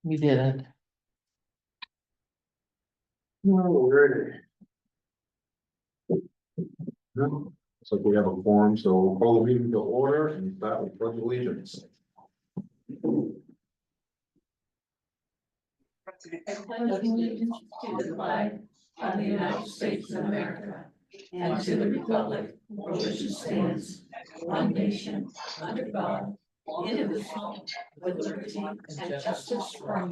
We didn't. Alrighty. Looks like we have a forum, so we'll call the meeting to order and start with pledge allegiance. I pledge allegiance to the flag of the United States of America and to the republic for which it stands, one nation, under God, indivisible, with liberty and justice for all.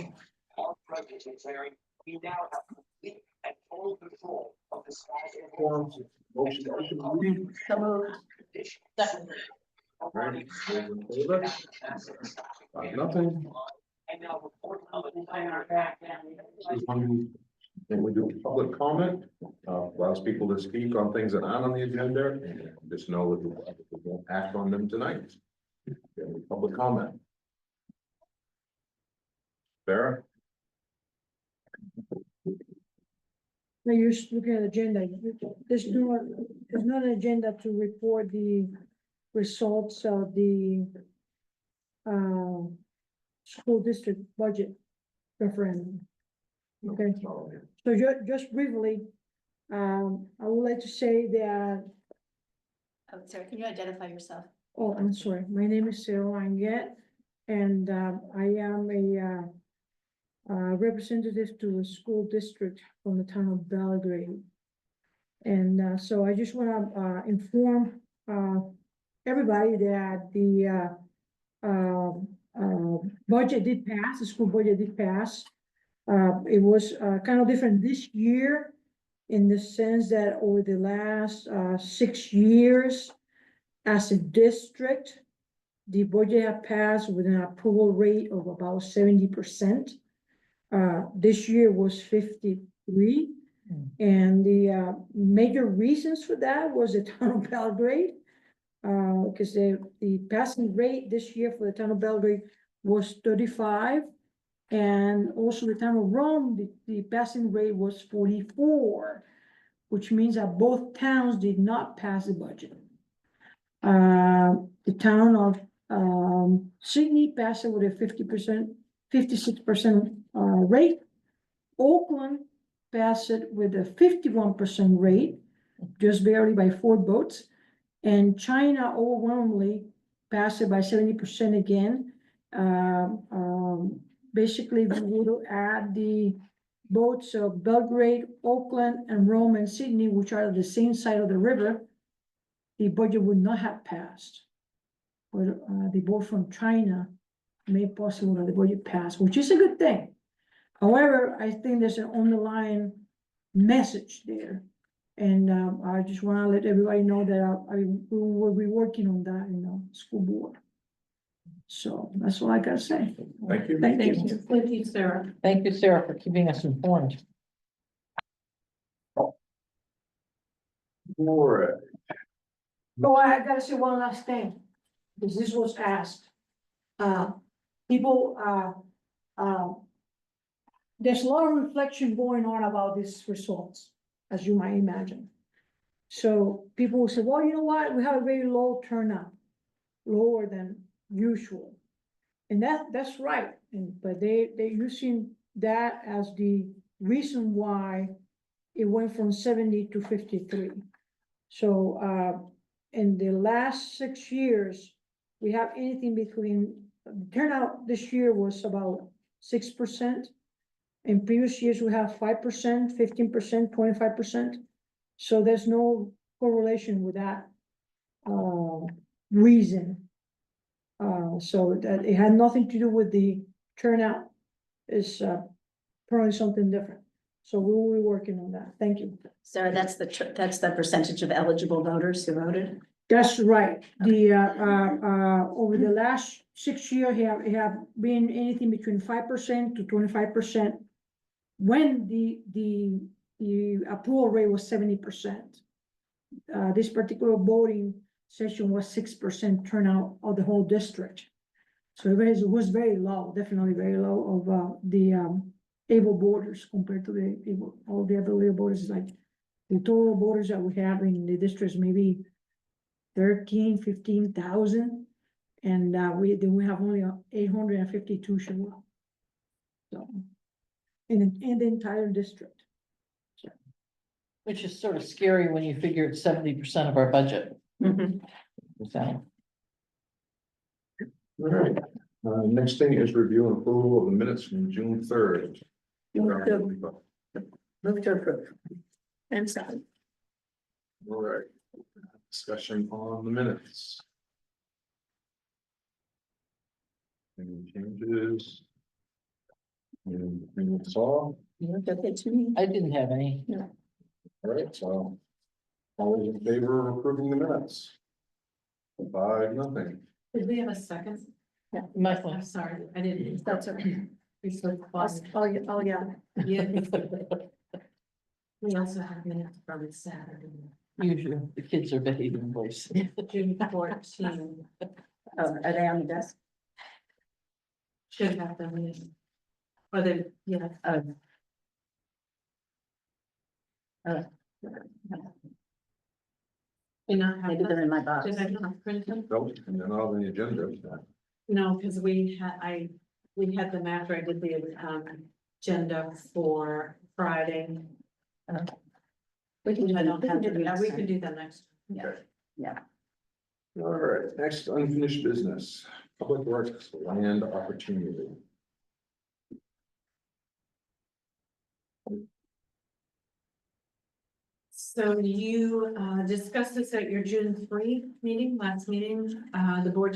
All projects declaring we now have complete and total control of the sky. Forums, motion to open the meeting. So moved. Alright, those in favor? Nothing. And now report on the entire back. This is when we do public comment, allows people to speak on things that aren't on the agenda, and just know that we won't act on them tonight. Public comment. Sarah? Now you're just looking at agenda. There's not an agenda to report the results of the school district budget referendum. Okay, so just briefly, I would like to say that, Oh, Sarah, can you identify yourself? oh, I'm sorry, my name is Sarah Langet, and I am a representative to the school district from the town of Belgrade. And so I just want to inform everybody that the budget did pass, the school budget did pass. It was kind of different this year in the sense that over the last 6 years as a district, the budget had passed with an approval rate of about 70%. This year was 53. And the major reasons for that was the town of Belgrade. Because the passing rate this year for the town of Belgrade was 35. And also the town of Rome, the passing rate was 44, which means that both towns did not pass the budget. The town of Sydney passed it with a 50%, 56% rate. Oakland passed it with a 51% rate, just barely by 4 votes. And China overwhelmingly passed it by 70% again. Basically, we would add the votes of Belgrade, Oakland, and Rome and Sydney, which are the same side of the river, the budget would not have passed. But the vote from China made possible that the budget passed, which is a good thing. However, I think there's an underlying message there. And I just want to let everybody know that we will be working on that in the school board. So that's all I gotta say. Thank you. Thank you. Thank you, Sarah. Thank you, Sarah, for keeping us informed. Alright. Oh, I gotta say one last thing, because this was asked. People, there's a lot of reflection going on about these results, as you might imagine. So people will say, well, you know what, we have a very low turnout, lower than usual. And that's right, but they're using that as the reason why it went from 70 to 53. So in the last 6 years, we have anything between, turnout this year was about 6%. In previous years, we have 5%, 15%, 25%. So there's no correlation with that reason. So that it had nothing to do with the turnout. Is probably something different. So we will be working on that. Thank you. Sarah, that's the percentage of eligible voters who voted. That's right. The over the last 6 years, have been anything between 5% to 25%. When the approval rate was 70%. This particular voting session was 6% turnout of the whole district. So it was very low, definitely very low of the able voters compared to all the other able voters. Like the total voters that we have in the districts, maybe 15,000, and we have only 852 show up. So, in the entire district. Which is sort of scary when you figure it's 70% of our budget. Mhm. So, All right, next thing is review and approval of the minutes from June 3rd. Move to approve. And second. All right, discussion on the minutes. Any changes? Anything saw? Okay, to me. I didn't have any. All right, so all those in favor of approving the minutes? 5-0. Did we have a second? Michael. I'm sorry, I didn't. That's okay. We so quiet. Oh, yeah. Yeah. We also have minutes from Saturday, Usually the kids are behaving worse. June 14. Oh, are they on the desk? Should have them in. Or they, yeah. You know, have Maybe they're them? in my box. Did I not print them? Nope, and they're not on the agenda. No, because we had them after I did the agenda for Friday. We can do I them. don't have do to, them next we time. can do that next. Yeah. All right, next unfinished business, public works land opportunity. So you discussed this at your June 3 meeting, last meeting. The board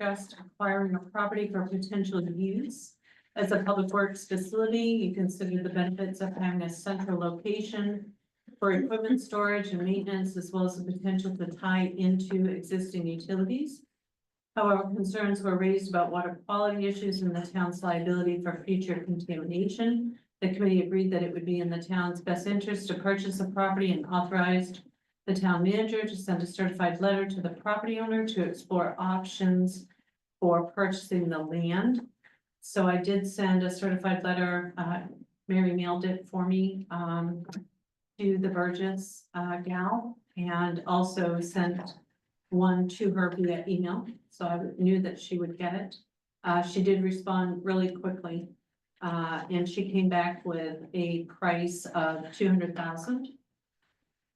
discussed acquiring a property for potential use as a public works facility. You consider the benefits of having a central location for equipment storage and maintenance, as well as the potential to tie into existing utilities. However, concerns were raised about water quality issues and the town's liability for future contamination. The committee agreed that it would be in the town's best interest to purchase the property and authorized the town manager to send a certified letter to the property owner to explore options for purchasing the land. So I did send a certified letter, Mary mailed it for me, to the Burgess, gal, and also sent one to her via email, so I knew that she would get it. She did respond really quickly. And she came back with a price of 200,000.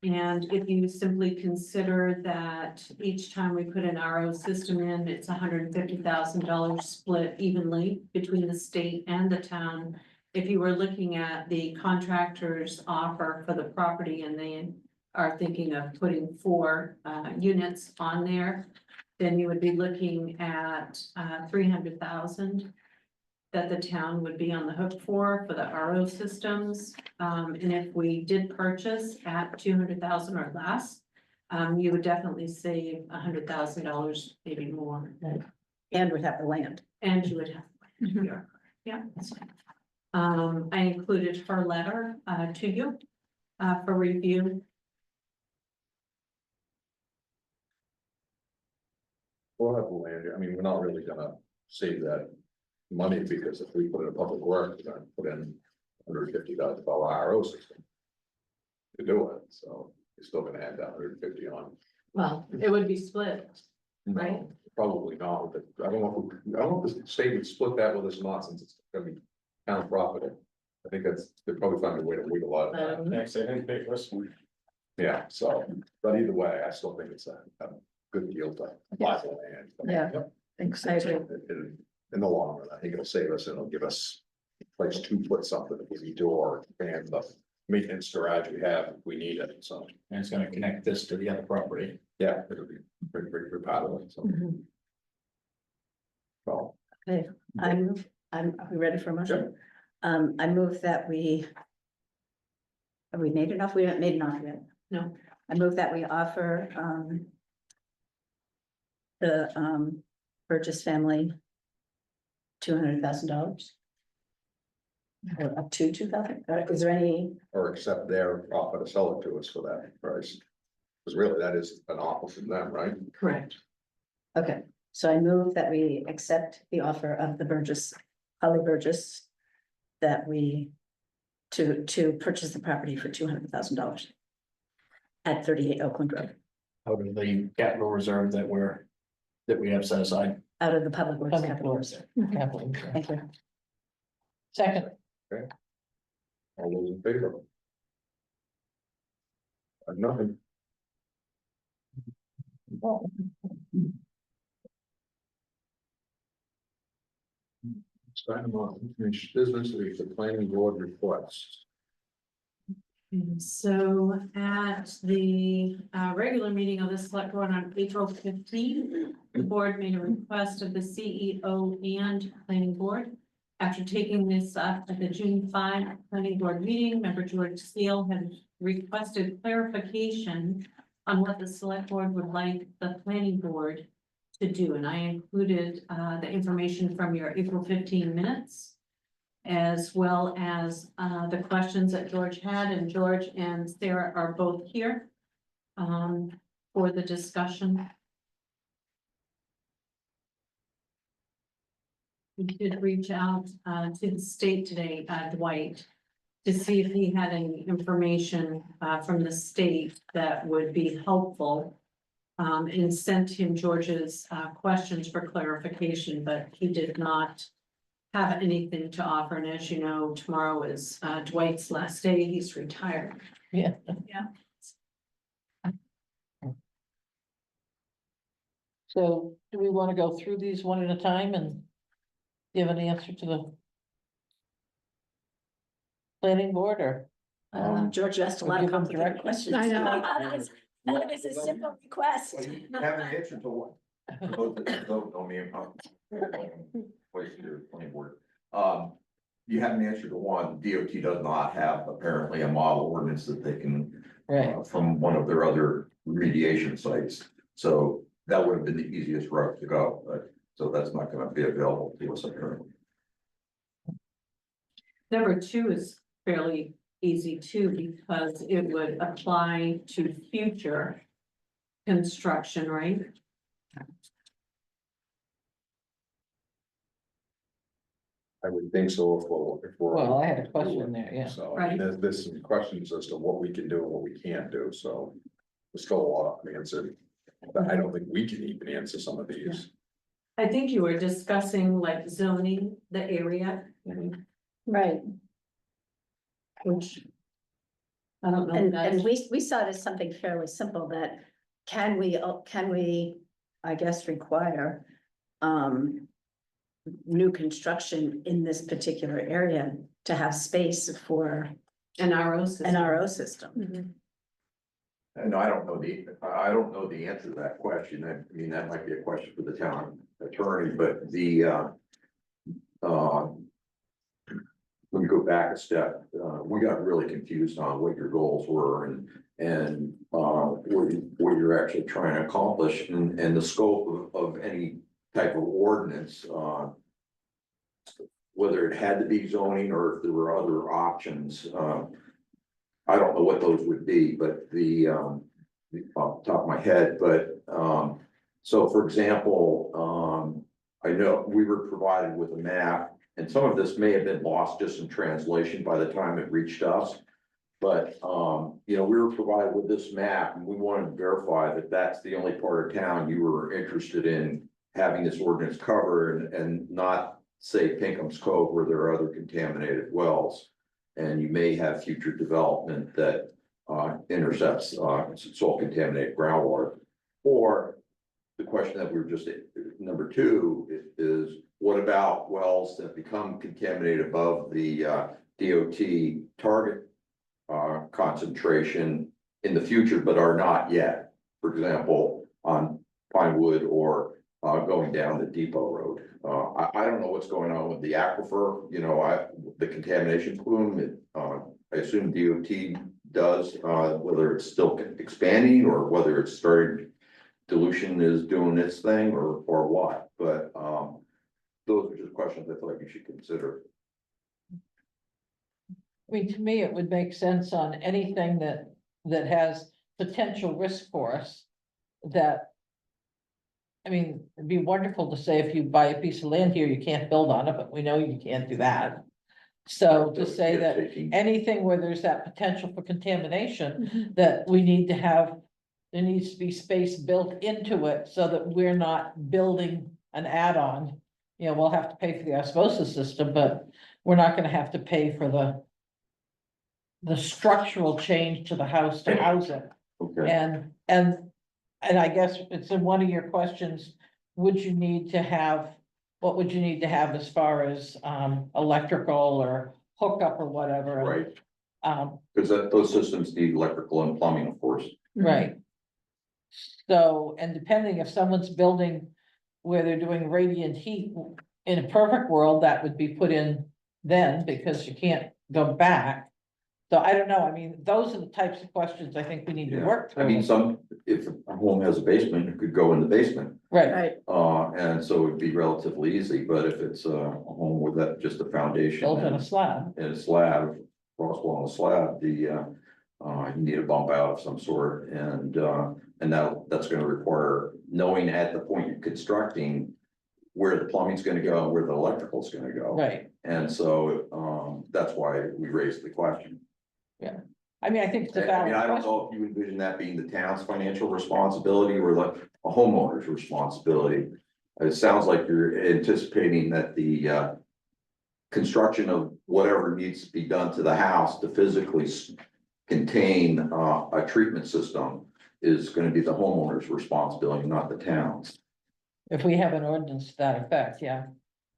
And if you simply consider that each time we put an RO system in, it's $150,000 split evenly between the state and the town. If you were looking at the contractor's offer for the property and they are thinking of putting 4 units on there, then you would be looking at 300,000. That the town would be on the hook for the RO systems. And if we did purchase at 200,000 or less, you would definitely save $100,000, maybe more. And would have the land. And you would have, yeah. I included her letter, to you, for review. We'll have the land, I mean, we're not really gonna save that money, because if we put in a public work, we're gonna put in $150,000 RO system to do it, so you're still gonna add that 150 on. Well, it would be split. No, Right. Probably not, but I don't know if the state would split that with us or not, since it's gonna be town property. I think they'd probably find a way to wiggle out of that. Thanks, I didn't pay for this one. Yeah, so, but either way, I still think it's a good deal to buy the land. Yeah. Thanks, I agree. In the long run, I think it'll save us and it'll give us a place to put something if we do, or expand the maintenance garage we have if we need it, so. And it's gonna connect this to the other property. Yeah, it'll be pretty part of it, so. Mhm. Well, Okay, are we ready for a motion? I move that have we made enough? We haven't made enough yet. No. I move that we offer, the, Burgess family $200,000. Or up to 2,000, is there any, or accept their offer to sell it to us for that price. Because really, that is an offer from them, right? Correct. okay, so I move that we accept the offer of the Burgess, Holly Burgess. That to purchase the property for $200,000. At 38 Oakland Road, Out of the capital reserve that we have set aside. out of the public works Public capital works. reserve. Capital. Thank you. Second, All those in favor? Nothing. Sign off, unfinished business, is the planning board request. And so at the regular meeting of the select board on April 15th, the board made a request of the CEO and planning board. After taking this up at the June 5 planning board meeting, member George Steele had requested clarification on what the select board would like the planning board to do. And I included the information from your April 15 minutes, as well as the questions that George had, and George and Sarah are both here for the discussion. We did reach out to the state today, Dwight, to see if he had any information from the state that would be helpful. And sent him George's questions for clarification, but he did not have anything to offer. And as you know, tomorrow is Dwight's last day. He's retired. yeah. So do we want to go through these one at a time and give an answer to the planning board, or? George asked a We'll lot of give them complicated directions. questions. I know. That is a simple request. Well, you have an answer to what? Those that don't know me, place your planning board. You have an answer to one, DOT does not have apparently a model ordinance that they can, Right, from one of their other remediation sites. So that would have been the easiest route to go, but, so that's not gonna be available to us apparently. Number 2 is fairly easy too, because it would apply to future construction, right? I would think so if we're. well, I had a question there, yeah. So, I mean, there's some questions as to what we can do and what we can't do, so. There's still a lot unanswered, but I don't think we can even answer some of these. I think you were discussing like zoning the area, Right, which I don't know. if and that's- we saw it as something fairly simple that can we, I guess, require new construction in this particular area to have space for An RO system. an RO system? And I don't know the answer to that question. I mean, that might be a question for the town attorney, but let me go back a step. We got really confused on what your goals were and what you're actually trying to accomplish and the scope of any type of ordinance. Whether it had to be zoning or if there were other options. I don't know what those would be, but off the top of my head, but, so for example, I know we were provided with a map, and some of this may have been lost just in translation by the time it reached us. But, we were provided with this map and we wanted to verify that that's the only part of town you were interested in having this ordinance cover and not say Pinkham's Cove where there are other contaminated wells. And you may have future development that intercepts soil contaminated groundwater. Or the question that we were just, number 2 is what about wells that become contaminated above the DOT target concentration in the future, but are not yet? For example, on Pinewood or going down the Depot Road. I don't know what's going on with the aquifer, the contamination plume. I assume DOT does, whether it's still expanding or whether it's starting, dilution is doing its thing or what, but those are just questions I feel like you should consider. I mean, to me, it would make sense on anything that has potential risk for us, that. I mean, it'd be wonderful to say if you buy a piece of land here, you can't build on it, but we know you can't do that. So to say that anything where there's that potential for contamination, that we need to have, there needs to be space built into it so that we're not building an add-on you know, we'll have to pay for the osmosis system, but we're not gonna have to pay for the structural change to the house to house it. Okay, And I guess it's in one of your questions, would you need to have, what would you need to have as far as, electrical or hookup or whatever? right, Um, because those systems need electrical and plumbing, of course. right. So, and depending if someone's building where they're doing radiant heat, in a perfect world, that would be put in then, because you can't go back. So I don't know, I mean, those are the types of questions I think we need to Yeah. work I mean, through. if a home has a basement, it could go in the basement. Right, And so it'd be relatively easy, but if it's a home with that, just a foundation built on a and slab, a slab, cross wall and slab, you need a bump out of some sort, and that's gonna require knowing at the point you're constructing where the plumbing's gonna go, and where the electrical's gonna go. right. And so, that's why we raised the question. I mean, I think it's a I valid mean, I don't question. know if you envision that being the town's financial responsibility or the a homeowner's responsibility. It sounds like you're anticipating that the construction of whatever needs to be done to the house to physically contain a treatment system is gonna be the homeowner's responsibility, not the town's. If we have an ordinance to that effect, yeah.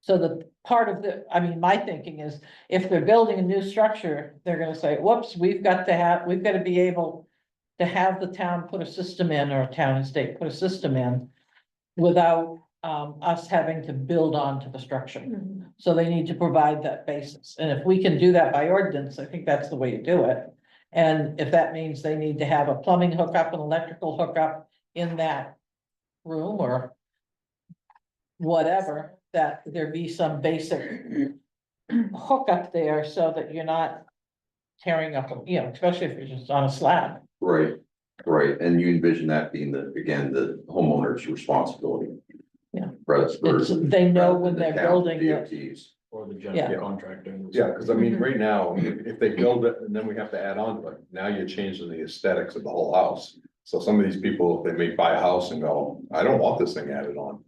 So the part of I mean, my thinking is, if they're building a new structure, they're gonna say, whoops, we've got to be able to have the town put a system in, or town and state put a system in without, us having to build onto the structure. So they need to provide that basis, and if we can do that by ordinance, I think that's the way to do it. And if that means they need to have a plumbing hookup, an electrical hookup in that room, or whatever, that there be some basic hookup there so that you're not tearing up, you know, especially if you're just on a slab. Right, right, and you envision that being the homeowner's responsibility. Yeah. They know when they're building it. DOTs. Or the Yeah. general contractor. Yeah, because I mean, right now, if they build it and then we have to add on to it, now you're changing the aesthetics of the whole house. So some of these people, they may buy a house and go, I don't want this thing added on.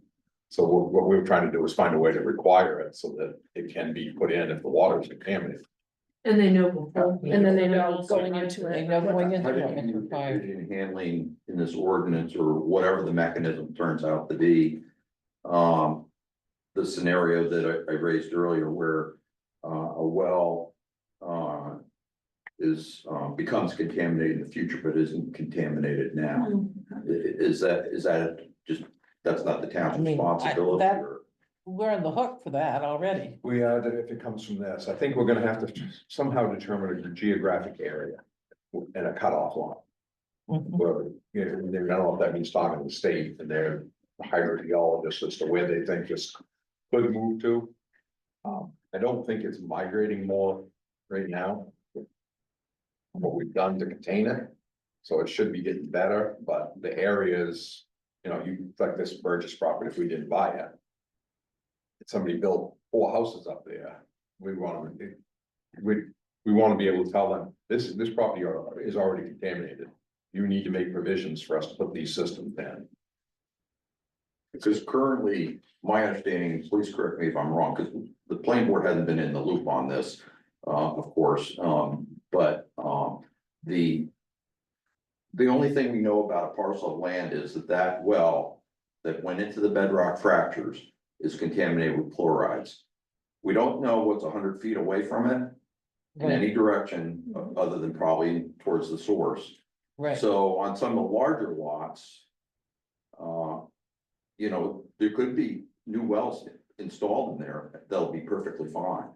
So what we're trying to do is find a way to require it so that it can be put in if the water is contaminated. And they know before. And then they know going into They it. know going into How do it, it's you required. envision handling in this ordinance or whatever the mechanism turns out to be? The scenario that I raised earlier where a well becomes contaminated in the future, but isn't contaminated now. Is that just, that's not the town's I mean, responsibility? that- or- We're on the hook for that already. We are, if it comes from this, I think we're gonna have to somehow determine a geographic area and a cutoff line. Mhm. Where, you know, I don't know if that means talking to the state and their hydrogeologists as to where they think this could move to. I don't think it's migrating more right now. What we've done to contain it, so it should be getting better, but the areas, you know, like this Burgess property, if we didn't buy it. If somebody built 4 houses up there, we want to be able to tell them, this property is already contaminated. You need to make provisions for us to put these systems in. Because currently, my understanding, please correct me if I'm wrong, because the planning board hasn't been in the loop on this, of course, but the only thing we know about a parcel of land is that well that went into the bedrock fractures is contaminated with chlorides. We don't know what's 100 feet away from it in Right, any direction, other than probably towards the source. right. So on some of the larger lots, you know, there could be new wells installed in there, they'll be perfectly fine.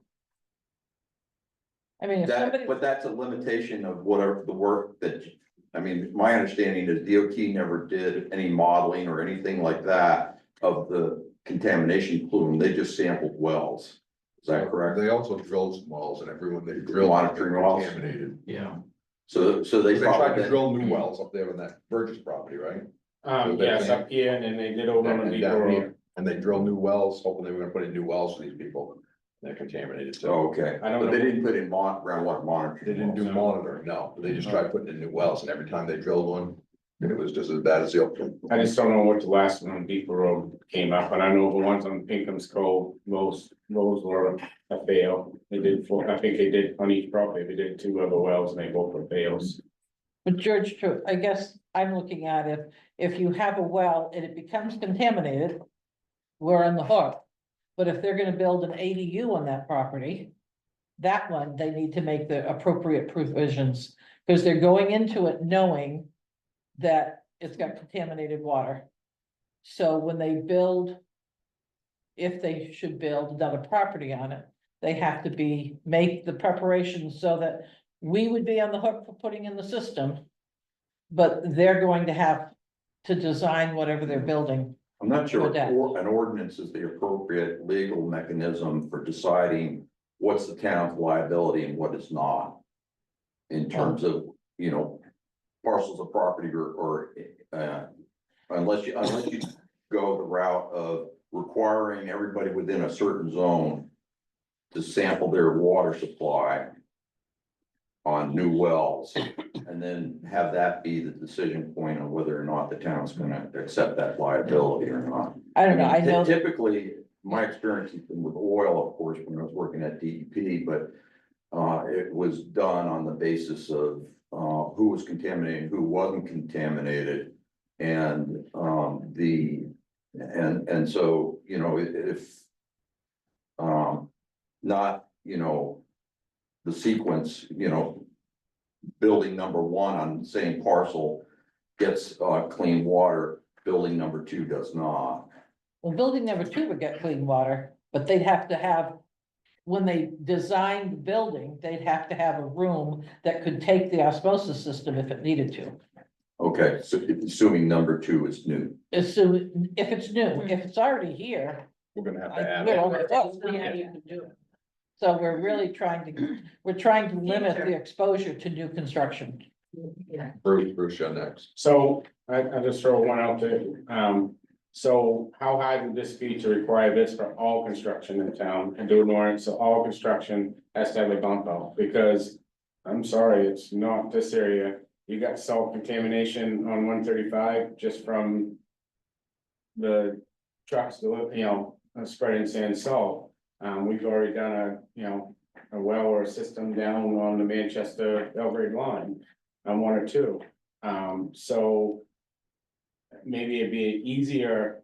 I mean, if somebody, But that's a limitation of whatever the work that, I mean, my understanding is DOT never did any modeling or anything like that of the contamination plume, they just sampled wells. Is that correct? They also drilled some wells and everyone they drilled. Monitoring wells. Contaminated. Yeah. So they They tried probably to then, drill new wells up there in that Burgess property, right? Yes, up here, and then they did over on the And beach down road. here, and they drilled new wells, hoping they were gonna put in new wells for these people. They're contaminated, so oh, okay, I don't but they know. didn't put in groundwater monitoring. they didn't do wells. monitoring, no, they just tried putting in new wells, and every time they drilled one, It was just as bad as the other one. I just don't know what the last one on Depot Road came up, but I know the ones on Pinkham's Cove, those were a fail. They did four, I think they did on each property, they did 2 other wells and they both were fails. But George, I guess I'm looking at it, if you have a well and it becomes contaminated, we're on the hook. But if they're gonna build an ADU on that property, that one, they need to make the appropriate provisions, because they're going into it knowing that it's got contaminated water. So when they build, if they should build another property on it, they have to make the preparations so that we would be on the hook for putting in the system. But they're going to have to design whatever they're building. I'm not sure For that. an ordinance is the appropriate legal mechanism for deciding what's the town's liability and what is not. In terms of, you know, parcels of property or unless you go the route of requiring everybody within a certain zone to sample their water supply on new wells, and then have that be the decision point on whether or not the town's gonna accept that liability or not. I don't know, I mean, know. Typically, my experience has been with oil, of course, when I was working at DEP, but it was done on the basis of who was contaminated, who wasn't contaminated. And and so, you know, if not, you know, the sequence, you know, building number 1 on the same parcel gets clean water, building number 2 does not. Well, building number 2 would get clean water, but they'd have to have, when they designed the building, they'd have to have a room that could take the osmosis system if it needed to. Okay, so assuming number 2 is new. Assume, if it's new, if it's already here. We're gonna have to add. we're it. on the hook. Yeah. So we're really trying to limit the exposure to new construction. Bruce, you're next. So I just throw one out there, so how hard would this be to require this for all construction in town and do an ordinance, so all construction has to have a bump out? Because I'm sorry, it's not this area, you got salt contamination on 135 just from the trucks, you know, spreading sand and salt. We've already done a well or a system down on the Manchester Belgrade line on 1 or 2. So maybe it'd be an easier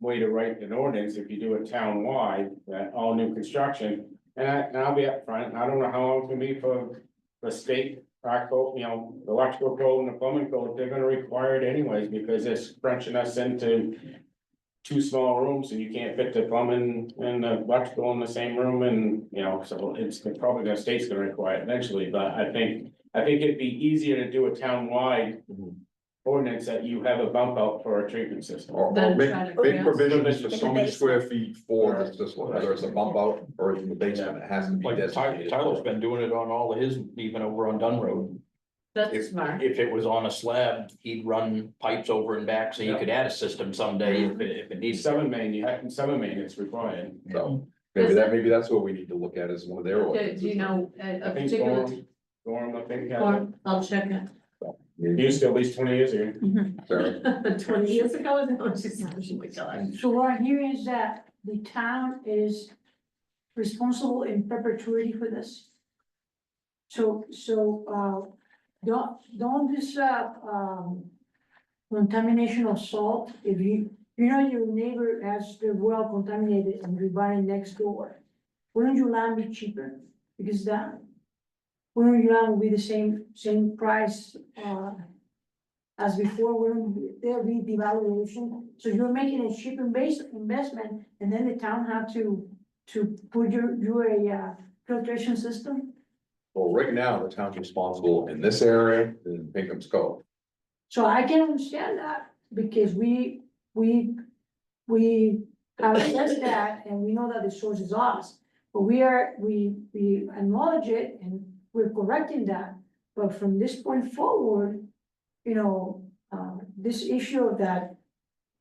way to write an ordinance if you do it town-wide, that all new construction. And I'll be upfront, I don't know how long it's gonna be for the state, our code, you know, the electrical code and the plumbing code, they're gonna require it anyways, because it's crunching us into 2 small rooms and you can't fit the plumbing and the electrical in the same room, and, you know, so it's probably the state's gonna require it eventually, but I think it'd be easier to do a town-wide ordinance that you have a bump out for a treatment system. Or Then make try to- make provisions for so many basement. square feet for the system, whether it's a bump out or in the basement, it has to be Like designated. Tyler's been doing it on all of his, even over on Dunn Road. That's If, smart. if it was on a slab, he'd run pipes over and back, so you could add a system someday if it needs. Seven main, it's required. So maybe that's what we need to look at as one of their. Do ordinances. you know I a think particular? Gorham, I think, has Or I'll check it. it. Used to at least 20 years ago. Sarah? 20 years ago, is that what she said? Oh my God. So what I'm hearing is that the town is responsible in perpetuity for this. So, don't this, contamination of salt, if you know your neighbor has their well contaminated and you're buying next door, wouldn't your land be cheaper? Because wouldn't your land be the same price, as before, wouldn't there be devaluation? So you're making a cheap investment, and then the town have to put you a filtration system? Well, right now, the town's responsible in this area, in Pinkham's Cove. So I can understand that, because we have assessed that, and we know that the source is us. But we acknowledge it, and we're correcting that, but from this point forward, you know, this issue of that,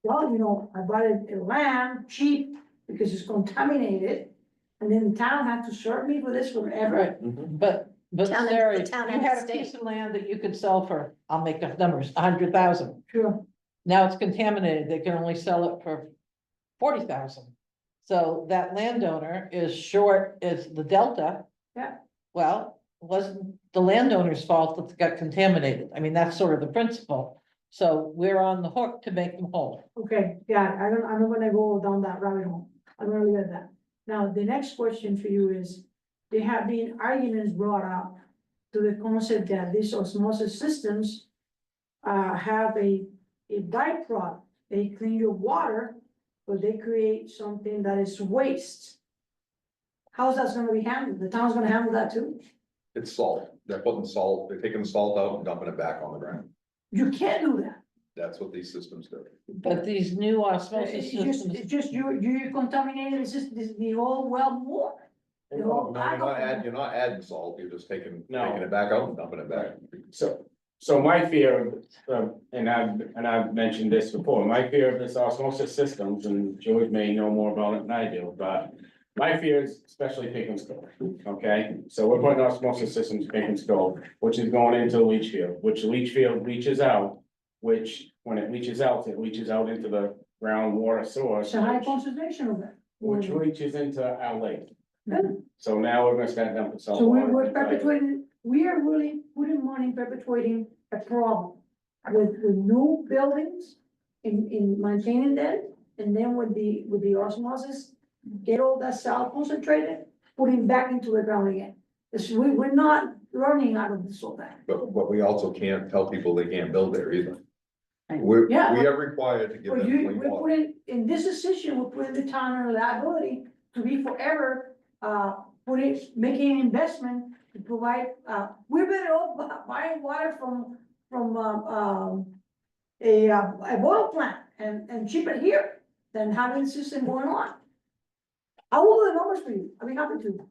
well, you know, I bought a land cheap because it's contaminated, and then the town had to serve me for this forever. But But Town and- Sarah, the if town you and the had a state. piece of land that you could sell for, I'll make up numbers, 100,000. Sure, Now it's contaminated, they can only sell it for 40,000. So that landowner is short, is the delta. Yeah. Well, it wasn't the landowner's fault that it got contaminated. I mean, that's sort of the principle. So we're on the hook to make them whole. okay, yeah, I'm not gonna go down that rabbit hole, I'm gonna leave it at that. Now, the next question for you is, there have been arguments brought up to the concept that these osmosis systems have a byproduct, they clean your water, but they create something that is waste. How's that gonna be handled? The town's gonna handle that too? It's salt. They're putting salt, they're taking the salt out and dumping it back on the ground. You can't do that. That's what these systems do. But these new osmosis systems, It's just you contaminated, it's just the whole well more. The whole No, you're not adding salt, you're just taking No. it back out and dumping it back. So my fear, and I've mentioned this before, my fear of this osmosis systems, and George may know more about it than I do, but. My fear is especially Pickens Cove, okay? So we're putting osmosis systems in Pickens Cove, which is going into the leach field, which the leach field leaches out. Which, when it leaches out into the groundwater source. It's a high concentration of that. Which leaches into our lake. Yeah. So now we're gonna start dumping salt. So water. we're perpetuating, we are really putting money in perpetuating a problem with new buildings in maintaining them, and then with the osmosis, get all that salt concentrated, putting back into the ground again. We're not running out of the salt. But we also can't tell people they can't build there either. Right. We Yeah. are required to give Well, them clean we're water. putting, in this decision, we're putting the town on liability to be forever, making an investment to provide, we're better off buying water from, a boil plant and ship it here than having the system going on. I will do the numbers for you, I'll be happy to.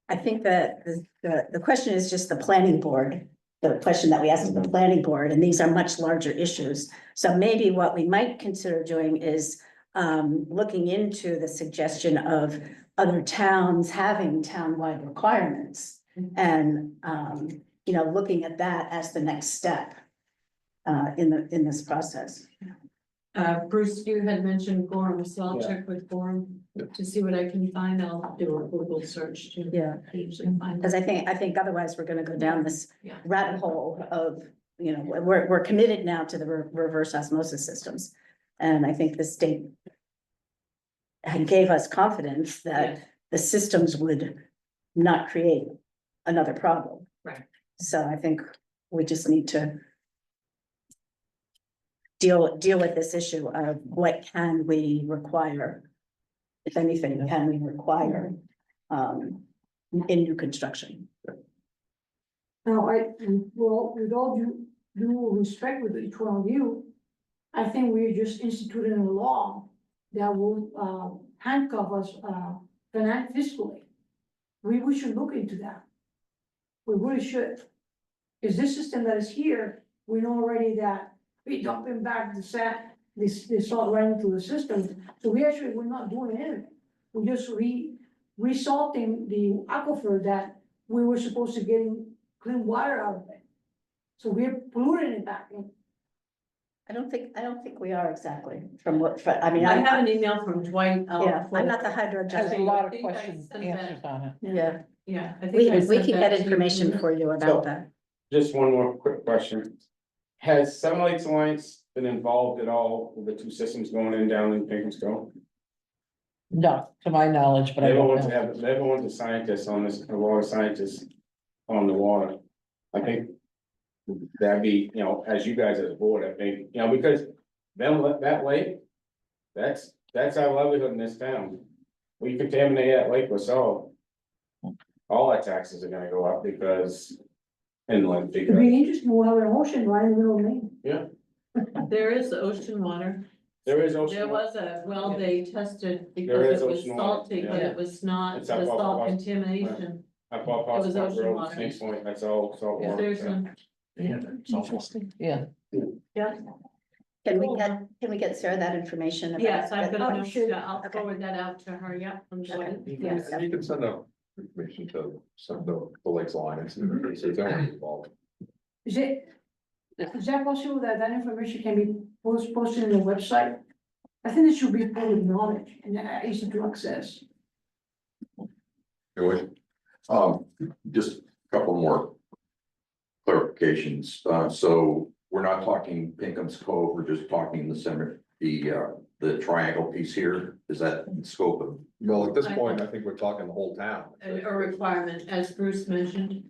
I think that the question is just the planning board, the question that we asked of the planning board, and these are much larger issues. So maybe what we might consider doing is looking into the suggestion of other towns having townwide requirements. And looking at that as the next step in this process. Bruce, you had mentioned Gorham, so I'll Yeah. check with Gorham to see what I can find. I'll do a Google search too. Yeah. I usually find. Because I think otherwise we're gonna go down this Yeah. rabbit hole of, we're committed now to the reverse osmosis systems. And I think the state gave us confidence that the systems would not create another problem. Right. So I think we just need to deal with this issue of what can we require, if anything, can we require in new construction? Now, well, with all due respect with each one of you, I think we're just instituting a law that will handcuff us fiscally. We should look into that. We really should. Is this system that is here, we know already that we dumping back the salt right into the system. So we're not doing anything. We're just resalting the aquifer that we were supposed to get clean water out of it. So we're polluting it back in. I don't think we are exactly from what, I mean, I have an email from Dwight. yeah, I'm not the has a hydrologist. lot I of think I questions, sent answers on it. Yeah, Yeah. I think we I can sent get that to you. information for you about that. Just one more quick question. Has Seven Lakes Alliance been involved at all with the two systems going in down in Pickens Cove? No, to my knowledge, but I They're the don't ones know. that have, they're the ones that scientists on this, a lot of scientists on the water. I think that'd be, as you guys as a board, I think, because that lake, that's our livelihood in this town. We contaminate that lake with salt. All our taxes are gonna go up because inland, It'd because, be interesting, we'll have an ocean right in the middle of Maine. There is ocean water. there is ocean. There was a, well, they tested There because is it was ocean water, salty, but yeah. it was not It's the up off- salt off- contamination. I bought It was Prospect ocean Road, water. Snake Point, that's all salt Is water. there some, Interesting, yeah. yeah, Can we get Sarah that information? about Yes, I've that? got a Oh, note, sure. I'll Okay. forward that out to her, yeah. I'm just Okay. You Yes. can, you can send out information to some of the Lakes Alliance, and so they don't get involved. Is that possible that that information can be posted in the website? I think it should be public knowledge and easy to access. Anyway, Just a couple more clarifications. So we're not talking Pinkham's Cove, we're just talking the center, the triangle piece here. Is that the scope of? well, at this point, I think we're talking the whole town. A requirement, as Bruce mentioned.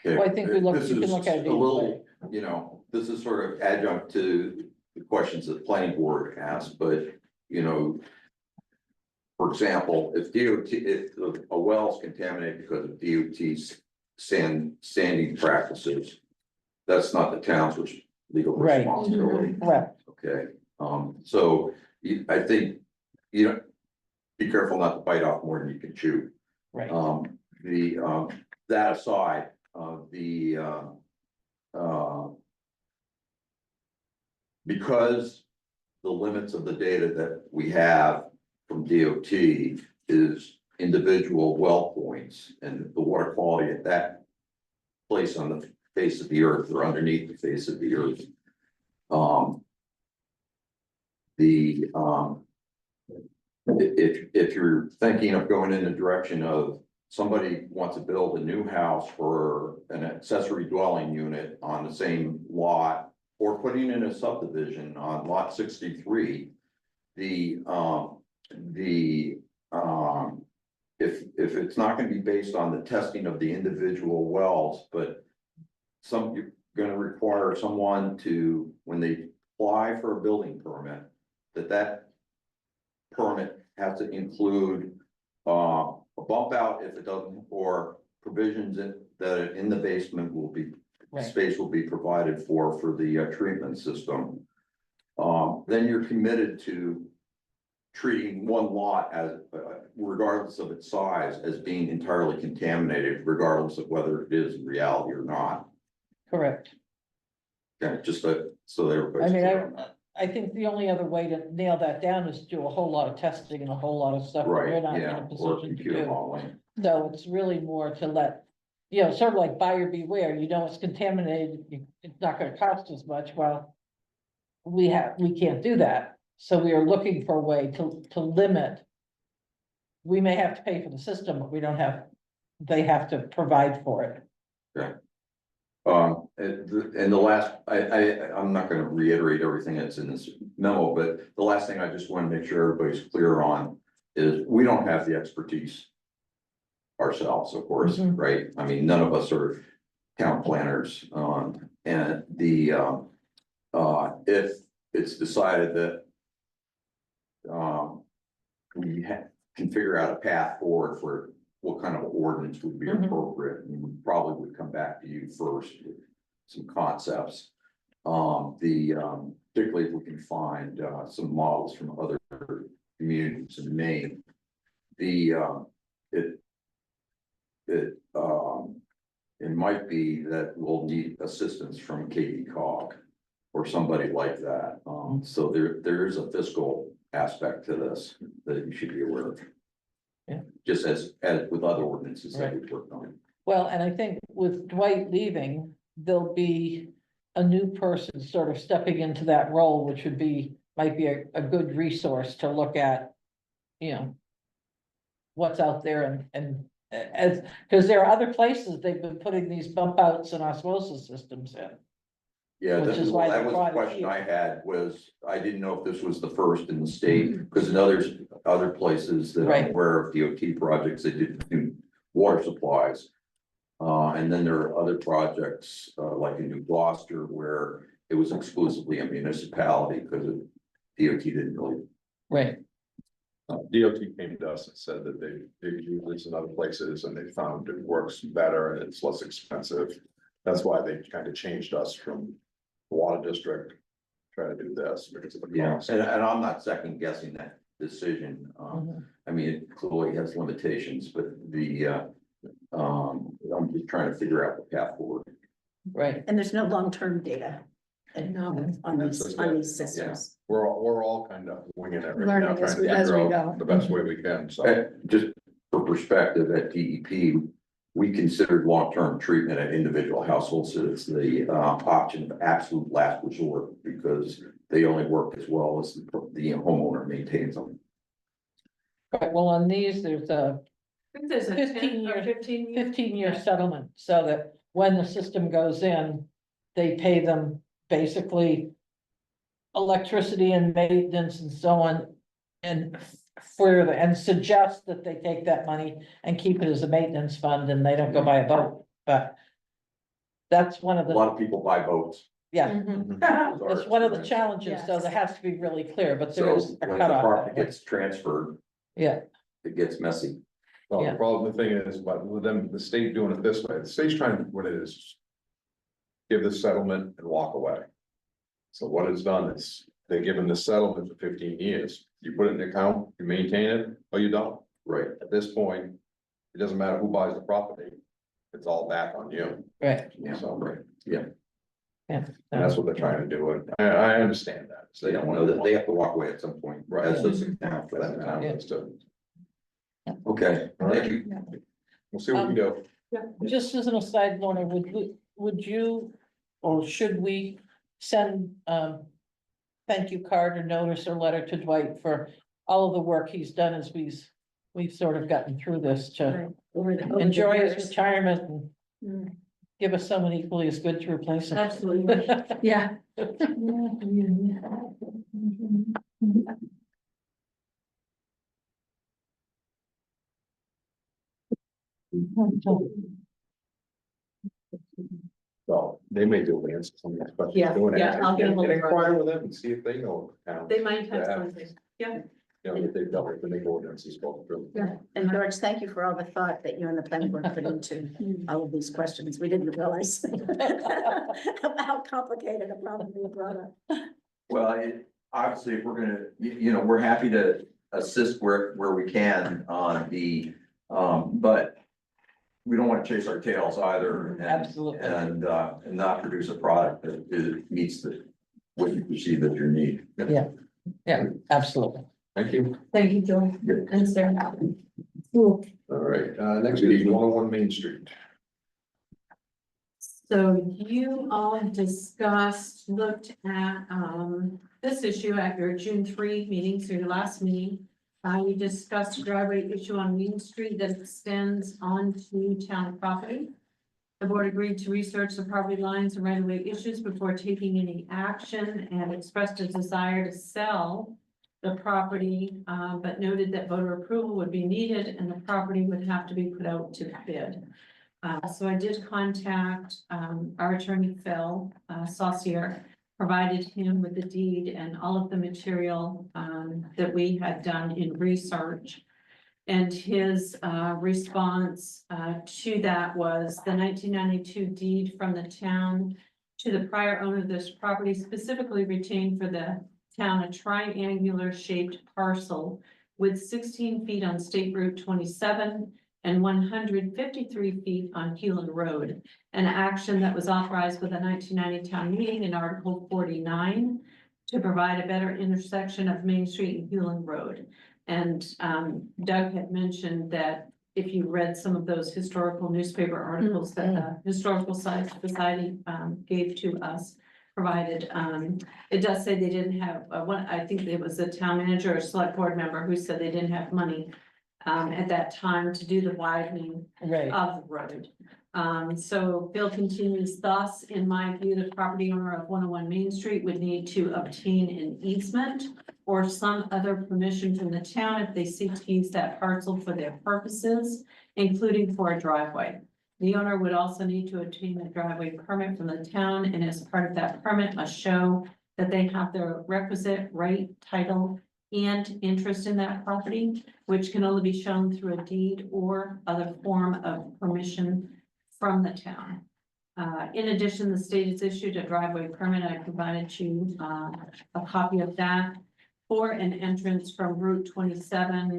Okay, Well, I think we look- this you can is look at it a either little, you know, this is sort of adjunct to the questions that the planning board asked, but, you know. For example, if a well is contaminated because of DOT's sanding practices. That's not the town's legal Right. responsibility, Correct, okay? So I think, you know, be careful not to bite off more than you can chew. right. That aside, because the limits of the data that we have from DOT is individual well points and the water quality at that place on the face of the earth or underneath the face of the earth. If you're thinking of going in the direction of somebody wants to build a new house or an accessory dwelling unit on the same lot, or putting in a subdivision on lot 63, if it's not gonna be based on the testing of the individual wells, but you're gonna require someone to, when they apply for a building permit, that permit has to include a bump out if it doesn't, or provisions that in the basement will be, Right. space will be provided for the treatment system. Then you're committed to treating one lot as, regardless of its size, as being entirely contaminated, regardless of whether it is in reality or not. Correct. Okay, just so I everybody's mean, clear on that. I think the only other way to nail that down is to do a whole lot of testing and a whole lot of stuff that we're Right, not in yeah, a or position to computer do. modeling. So it's really more to let, you know, sort of like buyer beware, you know, it's contaminated, it's not gonna cost as much, well. We can't do that, so we are looking for a way to limit. We may have to pay for the system, but we don't have, they have to provide for it. And the last, I'm not gonna reiterate everything that's in this memo, but the last thing I just want to make sure everybody's clear on is we don't have the expertise ourselves, of course, Mhm. right? I mean, none of us are town planners, and if it's decided that we can figure out a path forward for what kind of ordinance would be Mhm. appropriate, and we probably would come back to you first with some concepts. Particularly if we can find some models from other communities in Maine. It might be that we'll need assistance from Katie Cog or somebody like that. So there is a fiscal aspect to this that you should be aware of. Yeah. Just as with other ordinances that we've worked on. Well, and I think with Dwight leaving, there'll be a new person sort of stepping into that role, which might be a good resource to look at, you know. What's out there and as, because there are other places they've been putting these bump outs and osmosis systems in. Yeah, Which that is why that they was brought the it question here. I had was, I didn't know if this was the first in the state, because in other places that Right. I'm aware of DOT projects, they did do water supplies. And then there are other projects, like in New Gloucester, where it was exclusively a municipality because DOT didn't really. Right, DOT came to us and said that they use this in other places and they found it works better and it's less expensive. That's why they kind of changed us from the water district, try to do this because of the Yeah, cost. and I'm not second guessing that decision. Mhm. I mean, it clearly has limitations, but I'm just trying to figure out the path forward. right. And there's no long-term data on these systems. We're all kind of winging it right now, Learning trying as to we figure go. out the best way we can, so. Just for perspective, at DEP, we considered long-term treatment at individual households as the option of absolute last resort, because they only work as well as the homeowner maintains them. Right, well, on these, there's a I think there's a 15 10 or year- 15 year. 15-year settlement, so that when the system goes in, they pay them basically electricity and maintenance and so on, and and suggest that they take that money and keep it as a maintenance fund, and they don't go buy a boat, but that's one of A the, lot of people buy boats. yeah, Mhm. that's one of the challenges, so Yes. that has to be really clear, but there So is a when the property cutoff. gets transferred, Yeah, it gets messy. Well, Yeah. the problem, the thing is, but with them, the state doing it this way, the state's trying to, what it is. Give the settlement and walk away. So what it's done is, they're given the settlement for 15 years, you put it in the account, you maintain it, or you don't. Right. At this point, it doesn't matter who buys the property, it's all back on you, right, so, Right. yeah. and that's what they're trying to do, and I understand that. So They don't know that they have to walk away at some point. Right. As does the town for That's that the matter. town, that's the- Okay, All right. thank you. We'll see what we do. Just as an aside, Lorna, would you, or should we send, thank you card or notice or letter to Dwight for all of the work he's done as we've sort of gotten through this to Right. Over the enjoy his years. retirement and Mm. give us someone equally as good to replace him. Absolutely. Yeah. So they may be able to answer some of these questions. Yeah, Doing it. yeah, I'll give them a Get look. inquire with them and see if they know. They might have Yeah. something, yeah. You know, if they've dealt with the legal ordinances, spoken through. Yeah, and George, thank you for all the thought that you and the planning board put into all of these questions. We didn't realize how complicated a problem we brought up. Well, obviously, if we're gonna, we're happy to assist where we can on but we don't wanna chase our tails either. Absolutely. And not produce a product that meets what you perceive as your need. Yeah, absolutely. Thank you. Thank you, Joy. Good. And Sarah. All right, next is 101 Main Street. So you all discussed, looked at, this issue at your June 3 meeting, so your last meeting. You discussed a driveway issue on Main Street that extends onto town property. The board agreed to research the property lines and right-of-way issues before taking any action and expressed a desire to sell the property, but noted that voter approval would be needed and the property would have to be put out to bid. So I did contact, our attorney, Phil, Saucier, provided him with the deed and all of the material, that we had done in research. And his, response, to that was the 1992 deed from the town to the prior owner of this property specifically retained for the town a triangular shaped parcel with 16 feet on State Route 27 and 153 feet on Hewlin Road. An action that was authorized with the 1990 town meeting in Article 49 to provide a better intersection of Main Street and Hewlin Road. And Doug had mentioned that if you read some of those historical newspaper articles that the Historical Society gave to us, provided, it does say they didn't have, I think it was a town manager or select board member who said they didn't have money at that time to do the widening Right, of the road. So Bill continues, thus, in my view, the property owner of 101 Main Street would need to obtain an easement or some other permission from the town if they seek to use that parcel for their purposes, including for a driveway. The owner would also need to obtain a driveway permit from the town, and as part of that permit must show that they have the requisite right, title, and interest in that property, which can only be shown through a deed or other form of permission from the town. In addition, the state has issued a driveway permit. I provided you a copy of that for an entrance from Route 27,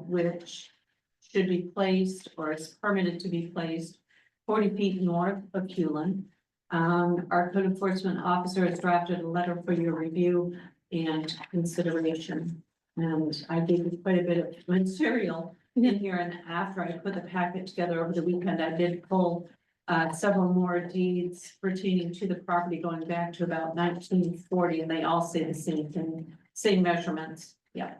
which should be placed or is permitted to be placed 40 feet north of Hewlin. Our code enforcement officer has drafted a letter for your review and consideration. And I gave you quite a bit of material in here, and after I put the packet together over the weekend, I did pull several more deeds pertaining to the property going back to about 1940, and they all say the same thing, same measurements, yeah.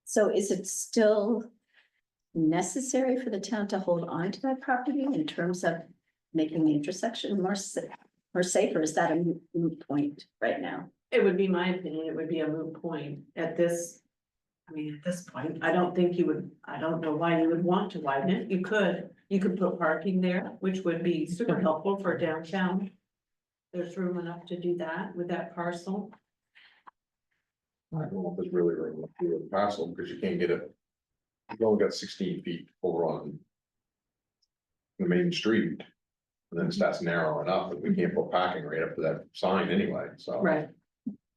So is it still necessary for the town to hold on to that property in terms of making the intersection more safe, or is that a moot point right now? It would be my opinion, it would be a moot point at this. I mean, at this point, I don't think you would, I don't know why you would want to widen it. You could put parking there, which would be super helpful for downtown. There's room enough to do that with that parcel. I don't know if it's really going to be a parcel, because you can't get it. You've only got 16 feet over on the main street. And then it starts narrowing up, and we can't put parking right up to that sign anyway, so. Right.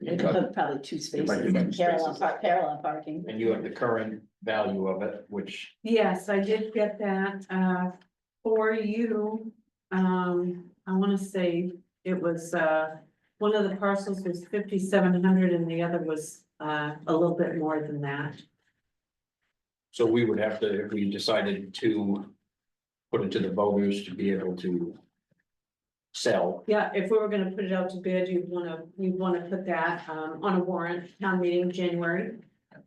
They could put probably two It might spaces be in two parallel, spaces. parallel parking. And you have the current value of it, which Yes, I did get that, for you. I wanna say it was, one of the parcels was 5,700 and the other was, a little bit more than that. so we would have to, if we decided to put it to the voters to be able to sell. Yeah, if we were gonna put it out to bid, you'd wanna put that, on a warrant, town meeting, January.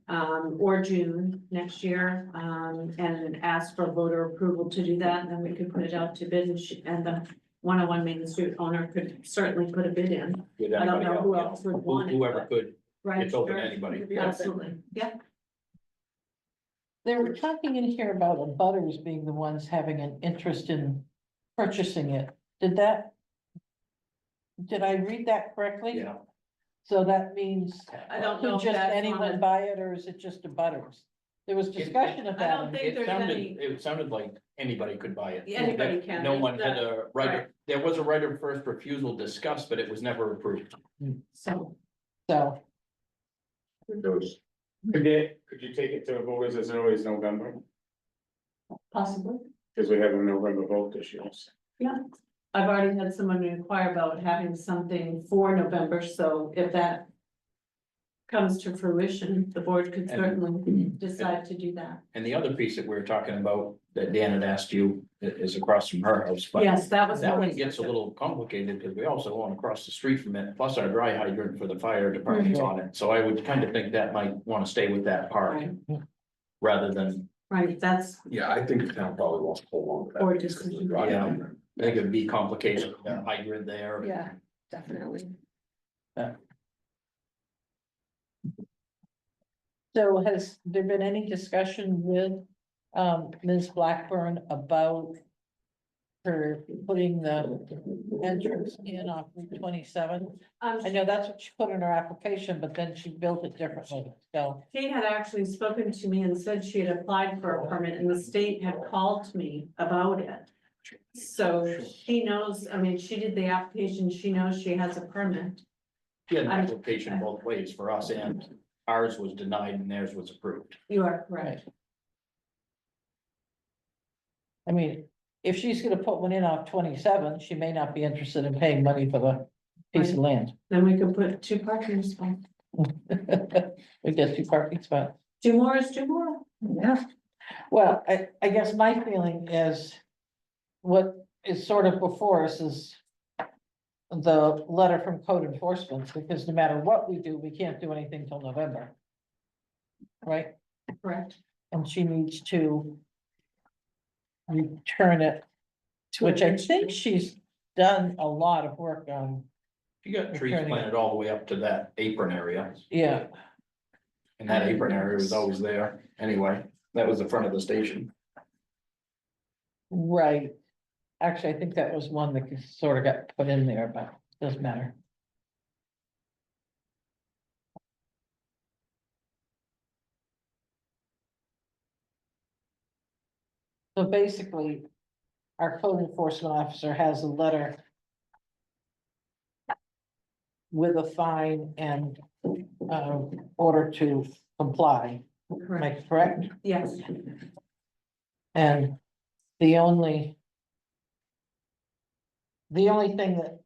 Or June next year, and ask for voter approval to do that, and then we could put it out to bid, and the 101 Main Street owner could certainly put a bid in. with I don't anybody know who you know, else would want it, Whoever but- could, Right. it's open to sure. anybody. Absolutely, yeah. They were talking in here about abutters being the ones having an interest in purchasing it. Did I read that correctly? Yeah, So that means, I don't know could if just that's anyone on buy it, or is it just abutters? There was discussion of I that. don't in- think it there's sounded, any- it sounded like anybody could buy it. Anybody can. No one It's had not- a right, there was a right of first refusal discussed, but it was never approved. So, So, Goes, Could you take it to voters as early as November? possibly, Because we have a November vote this year. yeah. I've already had someone inquire about having something for November, so if that comes to fruition, the board could certainly decide to do that. And the other piece that we were talking about, that Dan had asked you, is across from her house, but. Yes, that was. That one one gets a little complicated, because we also own across the street from it, plus our dry hydrant for the fire department's on it, so I would kind of think that might wanna stay with that part. Right. Rather than, Right, that's, yeah, I think the town probably wants to hold on to that. Or because just- of the driving. Yeah. I think it'd be complicated, with that hydrant there. Yeah, definitely. so has there been any discussion with, Ms. Blackburn about her putting the entrance in off Route 27? I know that's what she put in her application, but then she built it differently, so. she had actually spoken to me and said she had applied for a permit and the state had called me about it. So she knows, I mean, she did the application, she knows she has a permit. She had an application both ways for us, and ours was denied and theirs was approved. You are correct. I mean, if she's gonna put one in off 27, she may not be interested in paying money for the piece of land. Then we can put 2 parking spots. We get 2 parking spots. 2 more is 2 more. Yeah. Well, I guess my feeling is what is sort of before us is the letter from code enforcement, because no matter what we do, we can't do anything till November. Right? Correct. And she needs to return it, which I think she's done a lot of work on. You got trees Returning it. planted all the way up to that apron area, Yeah, and that apron area was always there, anyway, that was the front of the station. right. Actually, I think that was one that sort of got put in there, but doesn't matter. So basically, our code enforcement officer has a letter with a fine and, order to comply. Am I correct? Yes, And the only thing that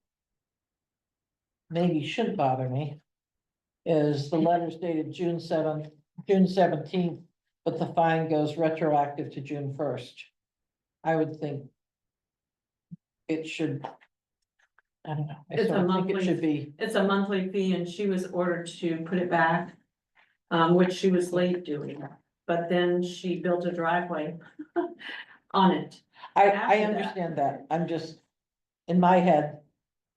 maybe should bother me is the letters dated June 17th, but the fine goes retroactive to June 1st. I would think it should, I don't know. I It's a sort of think monthly- It should be, it's a monthly fee and she was ordered to put it back, which she was late doing, but then she built a driveway on it. I After that. understand that. I'm just, in my head,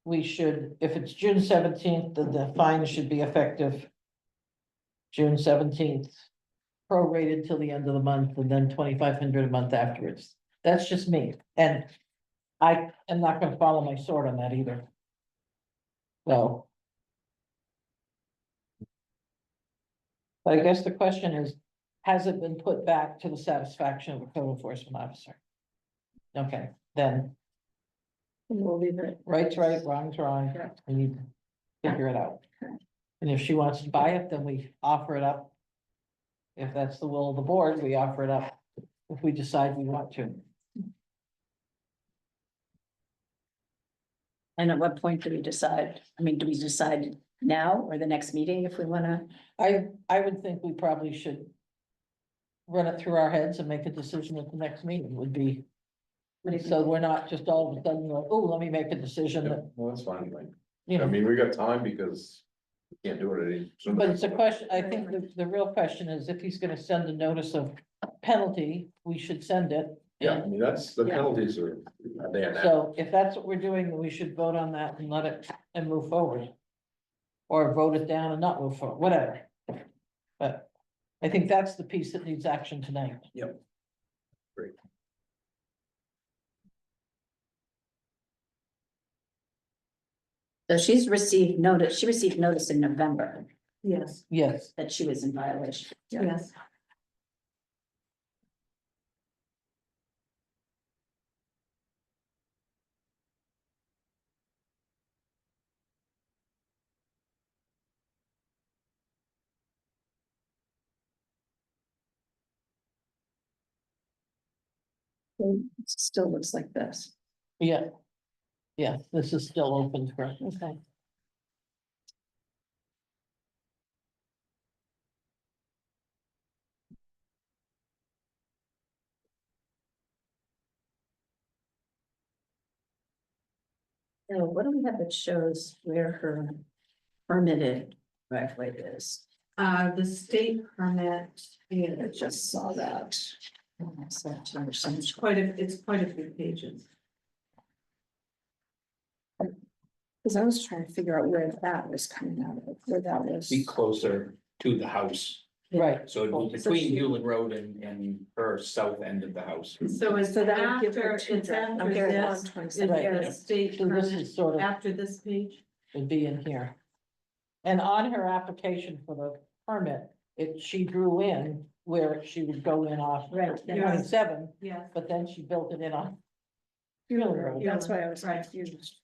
we should, if it's June 17th, then the fine should be effective June 17th, prorated till the end of the month, and then 2,500 a month afterwards. That's just me, and I am not gonna follow my sword on that either. So. But I guess the question is, has it been put back to the satisfaction of the code enforcement officer? Okay, then, We'll leave it. right's right, wrong's wrong, Yeah. we need to figure it out. And if she wants to buy it, then we offer it up. If that's the will of the board, we offer it up, if we decide we want to. And at what point do we decide? I mean, do we decide now or the next meeting if we wanna? I would think we probably should run it through our heads and make a decision at the next meeting would be, so we're not just all of a sudden like, oh, let me make a decision that, Well, that's fine, like, you I know. mean, we got time because we can't do it any sooner. But it's a question, I think the real question is if he's gonna send a notice of penalty, we should send it. Yeah, I mean, that's, the Yeah. penalties are there now. So if that's what we're doing, then we should vote on that and let it, and move forward. Or vote it down and not move forward, whatever. But I think that's the piece that needs action tonight. So she received notice in November Yes, Yes, that she was in violation. yes. It still looks like this. yeah. Yeah, this is still open for, Okay. So what do we have that shows where her permitted driveway is? The state permit I is just saw that. So, it's quite a few pages. because I was trying to figure out where that was coming out of, where that was. Be closer to the house, right, so it'd be So between she- Hewlin Road and her south end of the house. So it's So that would give her after, two it's drive- after okay, this, on is 27. Right. the state so this permit, is sort of, after this page. would be in here. And on her application for the permit, she drew in where she would go in off Right, Yeah. 27, Yes. but then she built it in on. That's why I was Right. confused.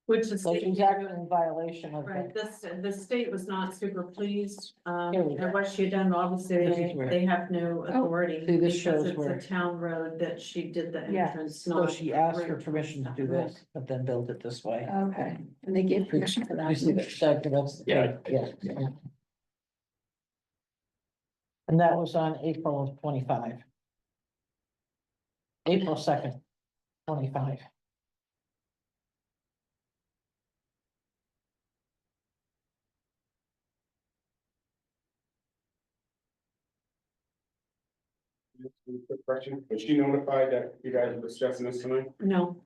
Which is. So she's actually in violation of Right, the, the state was not super pleased, Here we go. at what she had done, obviously, This is where- they have no authority. See, this because shows it's where- a town road that she did the Yeah. entrance, so not. she asked for right. permission to do this, but then built it this way. Okay, and they gave permission for You see that. that's. Yeah. Yeah. And that was on April of 25. April 2nd, 25. Quick question, was she notified that you guys were discussing this tonight? No,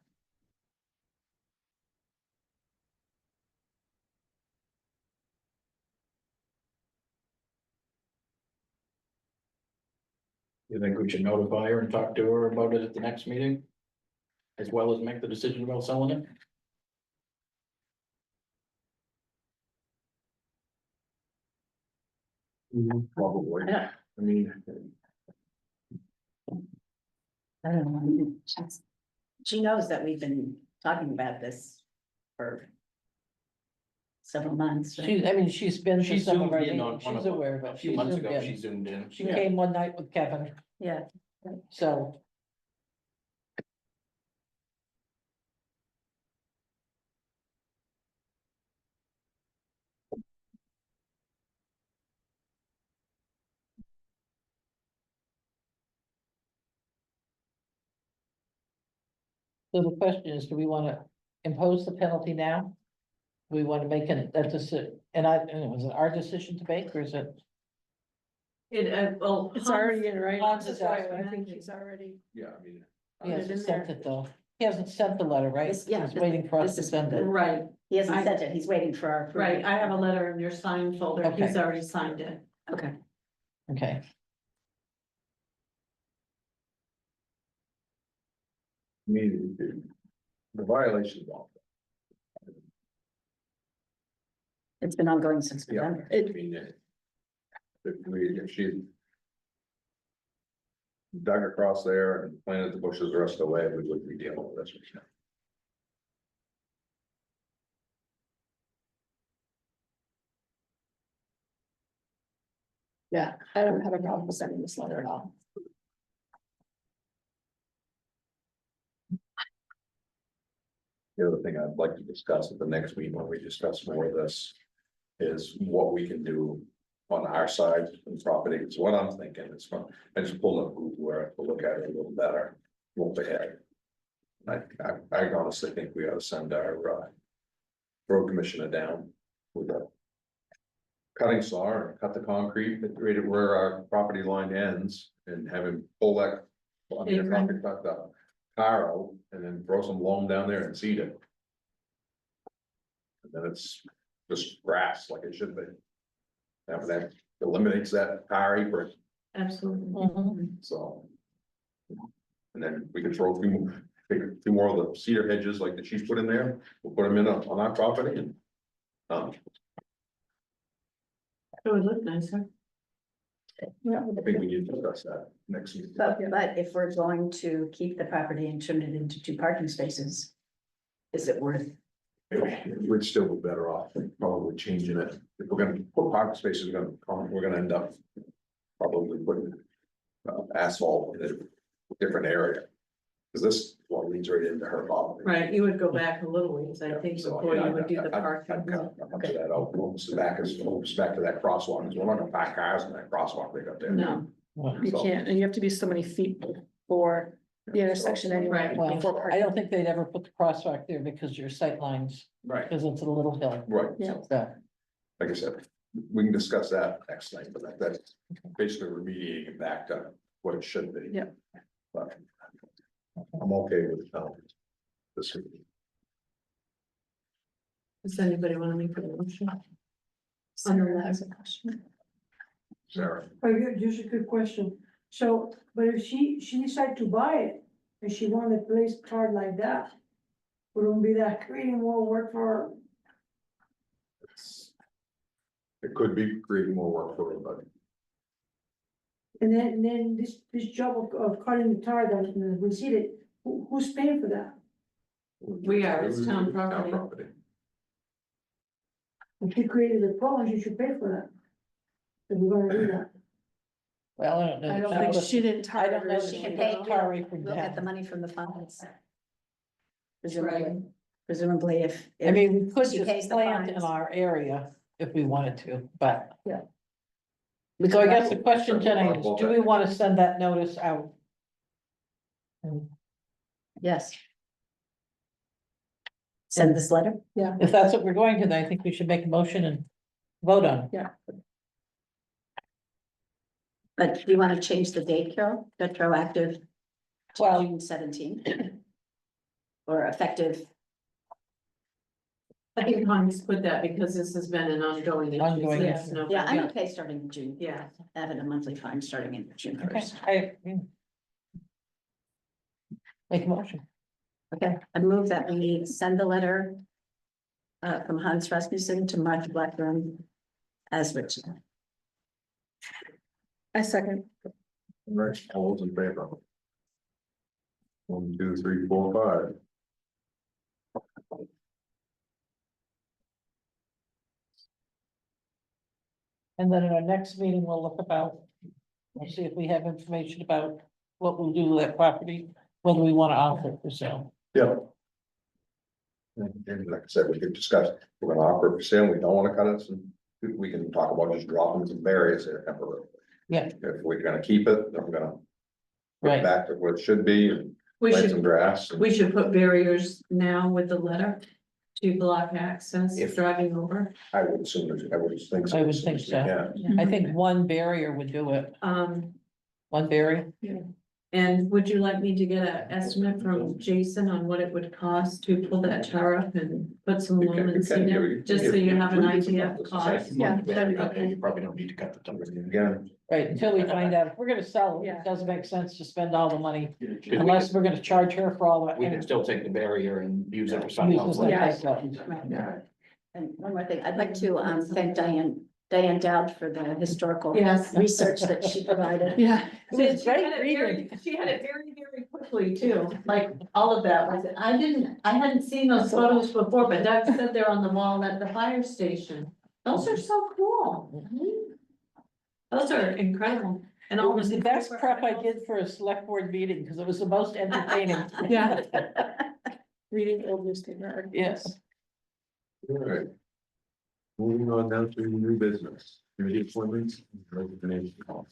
You think we should notify her and talk to her about it at the next meeting? As well as make the decision about selling it? Probably, I mean, I don't know. She knows that we've been talking about this for several months. right? I mean, she's been to She some of zoomed our in on meetings, one she's of aware, them, but a few she months zoomed ago, she in. zoomed in. She came one night with Kevin, Yeah, so. So the question is, do we wanna impose the penalty now? We wanna make that decision, and is it our decision to make, or is it? Well. It's already in, right? Hans is That's why asking. I think he's already. Yeah, I mean. He hasn't in sent there. it though, he hasn't sent the letter, right? This- yeah, He's this- waiting for us this to is- send it, Right, he hasn't I- sent it, he's waiting for our. approval. right. I have a letter in your sign folder. He's Okay. already signed it. Okay, okay. I mean, the violation is all. it's been ongoing since Yeah, November. I mean, if she dug across there and planted the bushes the rest of the way, we wouldn't be dealing with this. Yeah, I don't have a problem with sending this letter at all. The other thing I'd like to discuss at the next meeting, when we discuss more of this, is what we can do on our side of the property. It's what I'm thinking. It's fun. I just pulled up Google Earth to look at it a little better, look ahead. I honestly think we ought to send our, road commissioner down with a cutting saw and cut the concrete right at where our property line ends and have him pull that. I mean, not to cut the car out and then throw some loam down there and seed it. And then it's just grass like it should be. That eliminates that tar apron, Absolutely. Mhm. so. And then we can throw take a few more of the cedar hedges like that she's put in there, we'll put them in on our property and. It would look nicer. Yeah. I think we need to discuss that next meeting. But if we're going to keep the property and turn it into 2 parking spaces, is it worth? We'd still be better off probably changing it. If we're gonna put parking spaces, we're gonna end up probably putting asphalt in a different area. Cause this one leads right into her property. Right, you would go back a little ways, I think, So, before yeah, you would do the I'd parking. cut that out, almost back to that crosswalk, 'cause we're not gonna pack cars in that crosswalk they got there. No, You So- can't, and you have to be so many feet before the intersection anyway. Right. Well, before I parking. don't think they'd ever put the crosswalk there because your sight lines, Right, because it's a little hill, right. Yeah. so. Like I said, we can discuss that next night, but that's basically remediating it back to what it should be. Yeah. But I'm okay with, this. does anybody want to make a motion? Sarah has a question. Sarah, Oh, yeah, just a good question. So, but if she decided to buy it and she wanted to place a card like that, wouldn't be that creating more work for her? it could be creating more work for everybody. And then this job of cutting the tar that we see it, who's paying for that? We are, it's town property. If she created the problem, she should pay for that. If we're gonna do that. Well, I don't know. I don't that think was- she didn't I don't know. She that can she pay, put tar apron We'll get the down. money from the funds. Presumably if. I mean, we could she just pays the plant in fines. our area if we wanted to, but. We So I could guess the write- question, Jenny, is do we want to send that notice out? Yes. Send this letter? If that's what we're going to, then I think we should make a motion and vote on it. But do you want to change the date, Carol? Retroactive to Well- June 17th? Or effective, I think Hans put that because this has been an ongoing issue. Ongoing since issue. November. yeah, I'm okay starting in June, Yeah, having a monthly fine starting in June Okay, 1st. make a motion. Okay, I move that we send the letter from Hans Rasmussen to Martha Blackburn as written. I second. Right, all those in favor? 1, 2, 3, 4, 5. And then in our next meeting, we'll look about, we'll see if we have information about what we'll do with that property, whether we want to offer it for sale. Yeah. And like I said, we could discuss, we're gonna offer it for sale, we don't wanna cut it, so we can talk about just dropping some barriers there temporarily. Yeah. If we're gonna keep it, then we're gonna put it Right, back to where it should be and We plant some should, grass. and- we should put barriers now with the letter to block access If- driving over. I would assume, I would think so. I would think so. Yeah, I think one barrier would do it, one barrier. And would you like me to get an estimate from Jason on what it would cost to pull that tower up and put some You can- you lumens can in give it, it- just so give- you have an give- idea of give- cost? Yeah, Okay. you probably don't need to cut the timber. again, Right, until we find out, if we're gonna sell it, Yeah. it doesn't make sense to spend all the money, Because we unless can- we're gonna charge her for all the. We can still take the barrier and use it for something else. Use it later. like that. Yeah. And one more thing, I'd like to thank Diane Dowd for the historical Yes. research that she provided. Yeah. It was She had great it reading. she had it very quickly too, like all of that was, I hadn't seen those photos before, but Doug said they're on the wall at the fire station. Those are so cool. Those are incredible. And It all was the best prep I did for a select board meeting, because it was the most entertaining. Yeah. Reading old newspaper. Yes, all right. Moving on down to new business, committee appointments, resignation calls.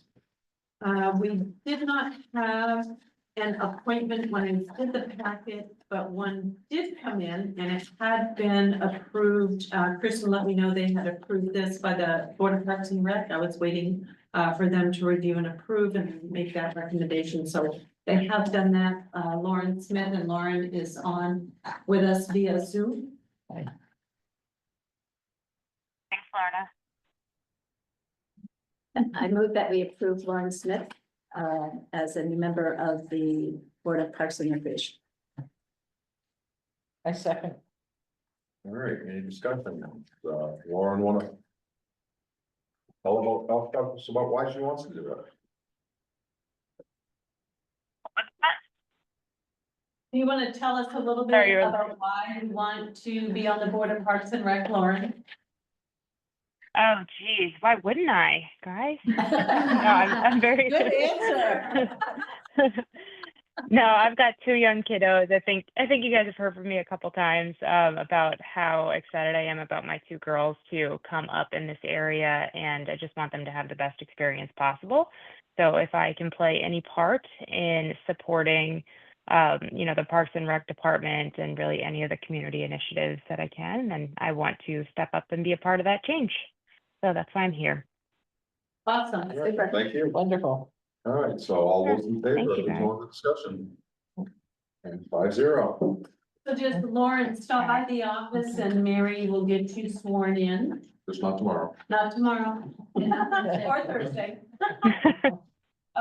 We did not have an appointment when I did the packet, but one did come in and it had been approved. Kristen let me know they had approved this by the Board of Parks and Rec. I was waiting for them to review and approve and make that recommendation. So they have done that. Lauren Smith, and Lauren is on with us via Zoom. Thanks, Florida. I move that we approve Lauren Smith as a new member of the Board of Parks and Recreation. I second. All right, any discussion? Lauren wanna tell us about why she wants to do that? Do you want to tell us a little Sorry, bit you're- about why you want to be on the Board of Parks and Rec, Lauren? Oh, geez, why wouldn't I, guys? No, I'm very. Good answer. No, I've got two young kiddos. I think you guys have heard from me a couple times about how excited I am about my two girls to come up in this area, and I just want them to have the best experience possible. So if I can play any part in supporting, the Parks and Rec department and really any of the community initiatives that I can, then I want to step up and be a part of that change. So that's why I'm here. Awesome. Super. Thank you. Wonderful. All right, so all those in favor, Thank you, there's guys. no discussion. And 5-0, So just Lauren, stop by the office and Mary will get you sworn in, just not tomorrow. not tomorrow, or Thursday.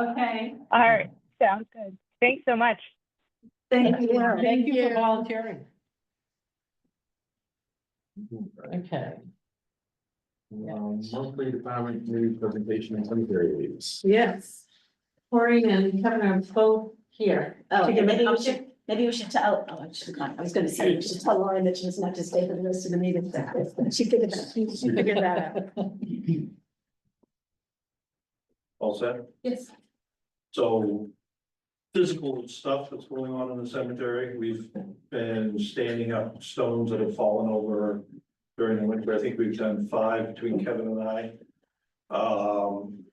Okay, All right, sounds good. Thanks so much. thank you. Thank you for volunteering. Okay, Monthly department committee presentation and cemetery leaves. Yes. Corey and Kevin are both here. Oh, To give maybe an we update. should, maybe we should tell, oh, I should have gone. I was gonna say, we should tell Lauren that she doesn't have to stay for the rest of the meeting. She figured that out. All set? Yes. So physical stuff that's going on in the cemetery, we've been standing up stones that have fallen over during the winter. I think we've done 5 between Kevin and I.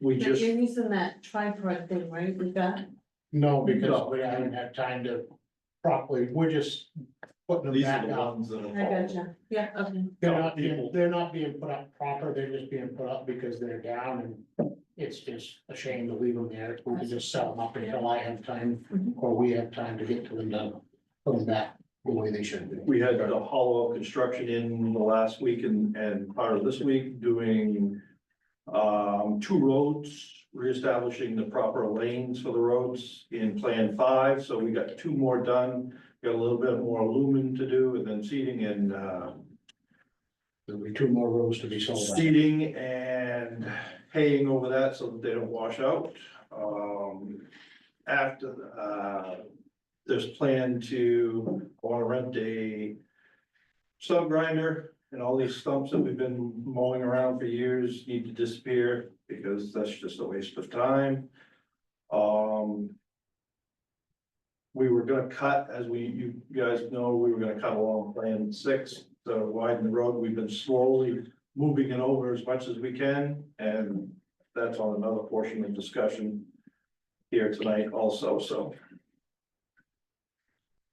We But just, you're using that tripod thing, right? We got, No, because we haven't had time to properly, we're just putting them these are back the up. ones that have I fallen. gotcha. Yeah, okay. They're not being put up proper, they're just being put up because they're down and it's just a shame to leave them there. We can just sell them up until I have time or we have time to get to them to put them back the way they should be. We had the hollow construction in the last week and part of this week doing 2 roads, reestablishing the proper lanes for the roads in Plan 5. So we got 2 more done, got a little bit more lumen to do and then seeding and There'll be 2 more rows to be sold. out. seeding and haying over that so that they don't wash out. There's plan to, want to rent a sub grinder And all these stumps that we've been mowing around for years need to disappear because that's just a waste of time. We were gonna cut, as you guys know, we were gonna cut along Plan 6 to widen the road. We've been slowly moving it over as much as we can, and that's on another portion of discussion here tonight also, so.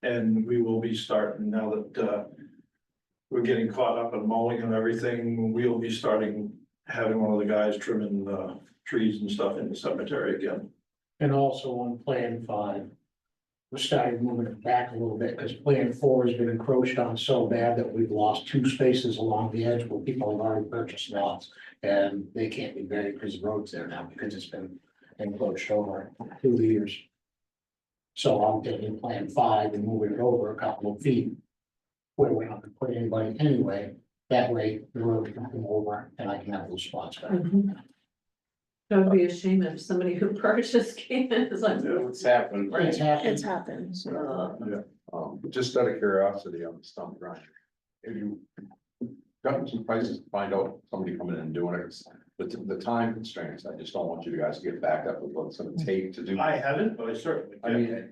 And we will be starting now that, we're getting caught up in mowing and everything, we'll be starting having one of the guys trimming the trees and stuff in the cemetery again. And also on Plan 5, we started moving it back a little bit, because Plan 4 has been encroached on so bad that we've lost 2 spaces along the edge where people have already purchased lots. And they can't be buried because the road's there now, because it's been encroached over through the years. So I'm taking Plan 5 and moving it over a couple of feet, where we're not gonna put anybody anyway. That way the road can come over and I can have those spots back. That would be a shame if somebody who purchased came in, is like. It's happened. It's happened. It's happened, so. Just out of curiosity on the stump grinder, if you gotten some prices to find out somebody coming in and doing it, the time constraints, I just don't want you guys to get backed up with what it's gonna take to do. I haven't, but I certainly I can. mean,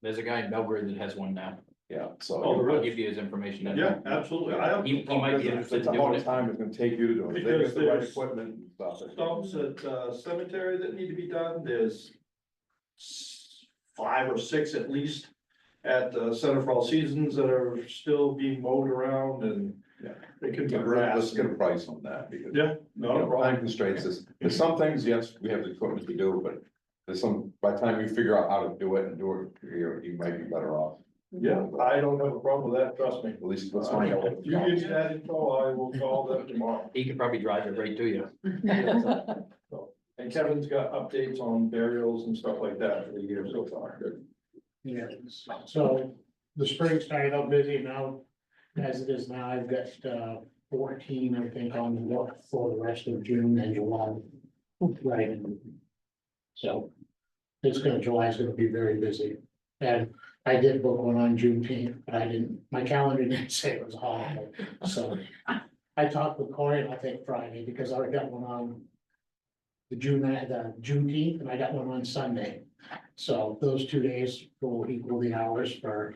There's a guy in Belgrade that has one now. yeah, so. Oh, really? I'll give you his information. then. Yeah, absolutely. I have. He might be interested It's in how doing much it. time it's gonna take you to do it. They Because get the right there's equipment and stuff. Stumps at cemetery that need to be done, there's 5 or 6 at least at the Center for All Seasons that are still being mowed around, and Yeah. they could be Let's grass. get a price on that because. Yeah, You no know, problem. time constraints is, there's some things, yes, we have the equipment to do, but there's some, by the time you figure out how to do it and do it, you might be better off. Yeah, I don't have a problem with that, trust me. At least let's find out. If you give me that info, I will call them tomorrow. He could probably drive it right to you. And Kevin's got updates on burials and stuff like that for the year so far. Yeah, so the spring started out busy now, as it is now, I've got 14, I think, on the book for the rest of June and July. Right. So July's gonna be very busy. And I did book one on Juneteenth, but my calendar didn't say it was a holiday, so. I talked with Corey, and I think Friday, because I already got one on the Juneteenth, and I got one on Sunday. So those 2 days will equal the hours for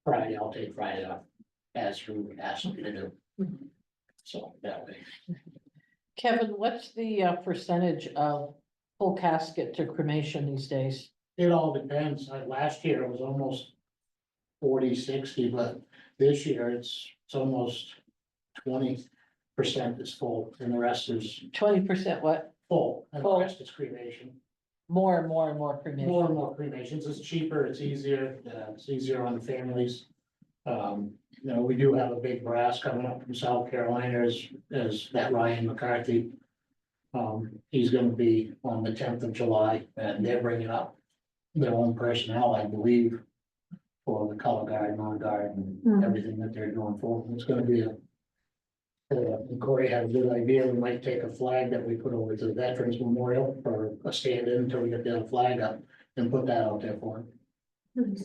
Friday. I'll take Friday off, as you asked me to do. So that way. Kevin, what's the percentage of full casket to cremation these days? It all depends. Last year it was almost 40-60, but this year it's almost 20% is full, and the rest is 20% what? full, and the Full. rest is cremation. More and more and more cremation. More and more cremations. It's cheaper, it's easier on the families. We do have a big brass coming up from South Carolina as that Ryan McCarthy. He's gonna be on the 10th of July, and they're bringing up their own personnel, I believe, for the color guard, non-guard, and everything that they're doing for them. It's gonna be and Corey had a good idea. We might take a flag that we put over to the Veterans Memorial for a stand-in until we get the other flag up and put that out there for him.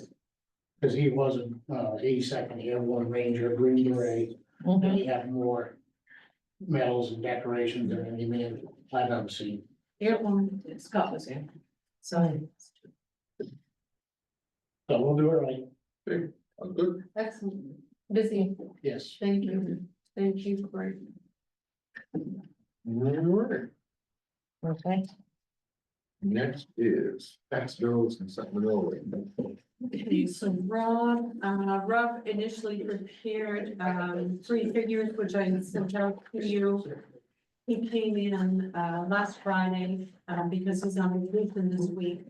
Cause he was an 82nd Airborne Ranger, Green Beret, and he had more medals and decorations than any man I've ever seen. Here, Scott was here. So. So we'll do it right. Good. Excellent. Busy. Yes. Thank you. Thank you, Corey. Alright. Okay. Next is tax bills and supplemental. Okay, so Rob initially prepared, 3 figures, which I sent out to you. He came in, last Friday, because he's on vacation this week.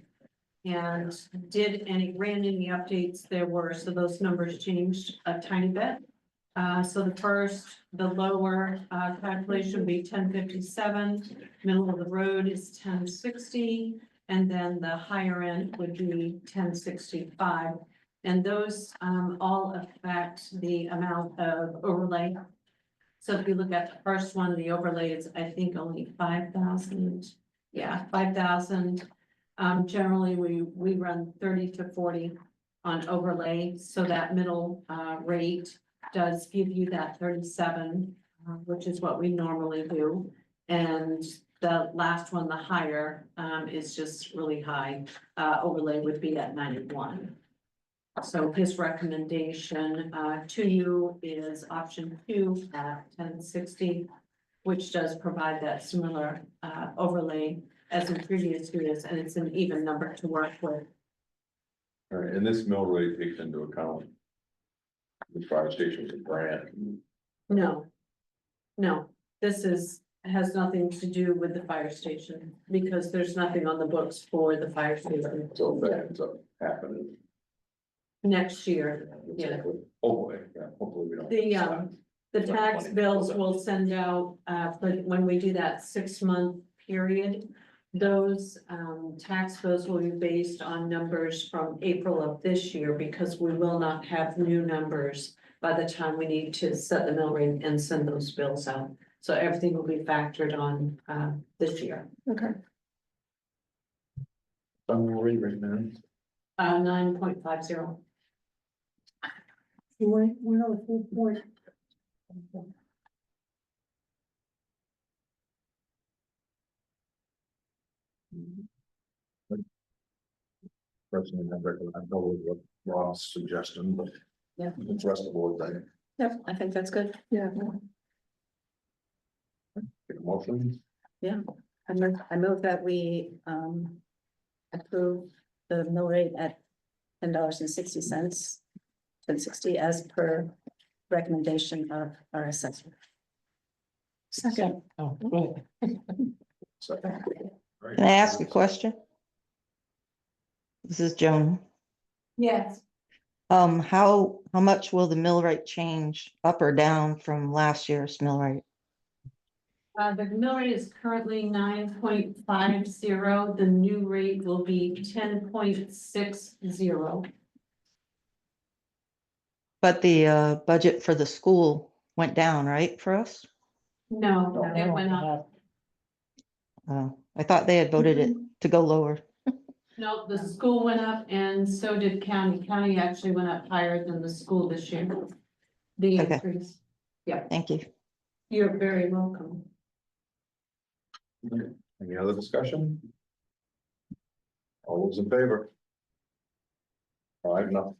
And he ran any updates there were, so those numbers changed a tiny bit. So the lower, calculation would be 1057, middle of the road is 1060. And then the higher end would be 1065. And those all affect the amount of overlay. So if you look at the first one, the overlay is, I think, only 5,000. Yeah, 5,000. Generally, we run 30 to 40 on overlay. So that middle rate does give you that 37, which is what we normally do. And the last one, the higher, is just really high. Overlay would be at 91. So his recommendation, to you is option 2 at 1060, which does provide that similar, overlay as in previous years, and it's an even number to work with. All right, and this mill rate takes into account the fire station's grant. No. No, this has nothing to do with the fire station, because there's nothing on the books for the fire station So if that ends up happening. next year. Yeah. Hopefully, hopefully we don't. The tax bills will send out, but when we do that 6-month period, those, tax bills will be based on numbers from April of this year, because we will not have new numbers by the time we need to set the mill rate and send those bills out. So everything will be factored on, this year. Okay. I'm worried right now. 9.50. We know the full point. Personally, I go with what Rob's suggestion, but. Yeah. The rest of the board, I Yep, I think that's good. Yeah. take a motion. I move that we, approve the mill rate at $10.60, 10.60 as per recommendation of our assessor. Second. Oh, good. So. Can I ask a question? This is Joan. Yes. How much will the mill rate change up or down from last year's mill rate? The mill rate is currently 9.50. The new rate will be 10.60. But the budget for the school went down, right, for us? No, it went up. I thought they had voted it to go lower. No, the school went up and so did county. County actually went up higher than the school this year. The Okay. increase. Thank you. You're very welcome. Any other discussion? All those in favor? 5-0.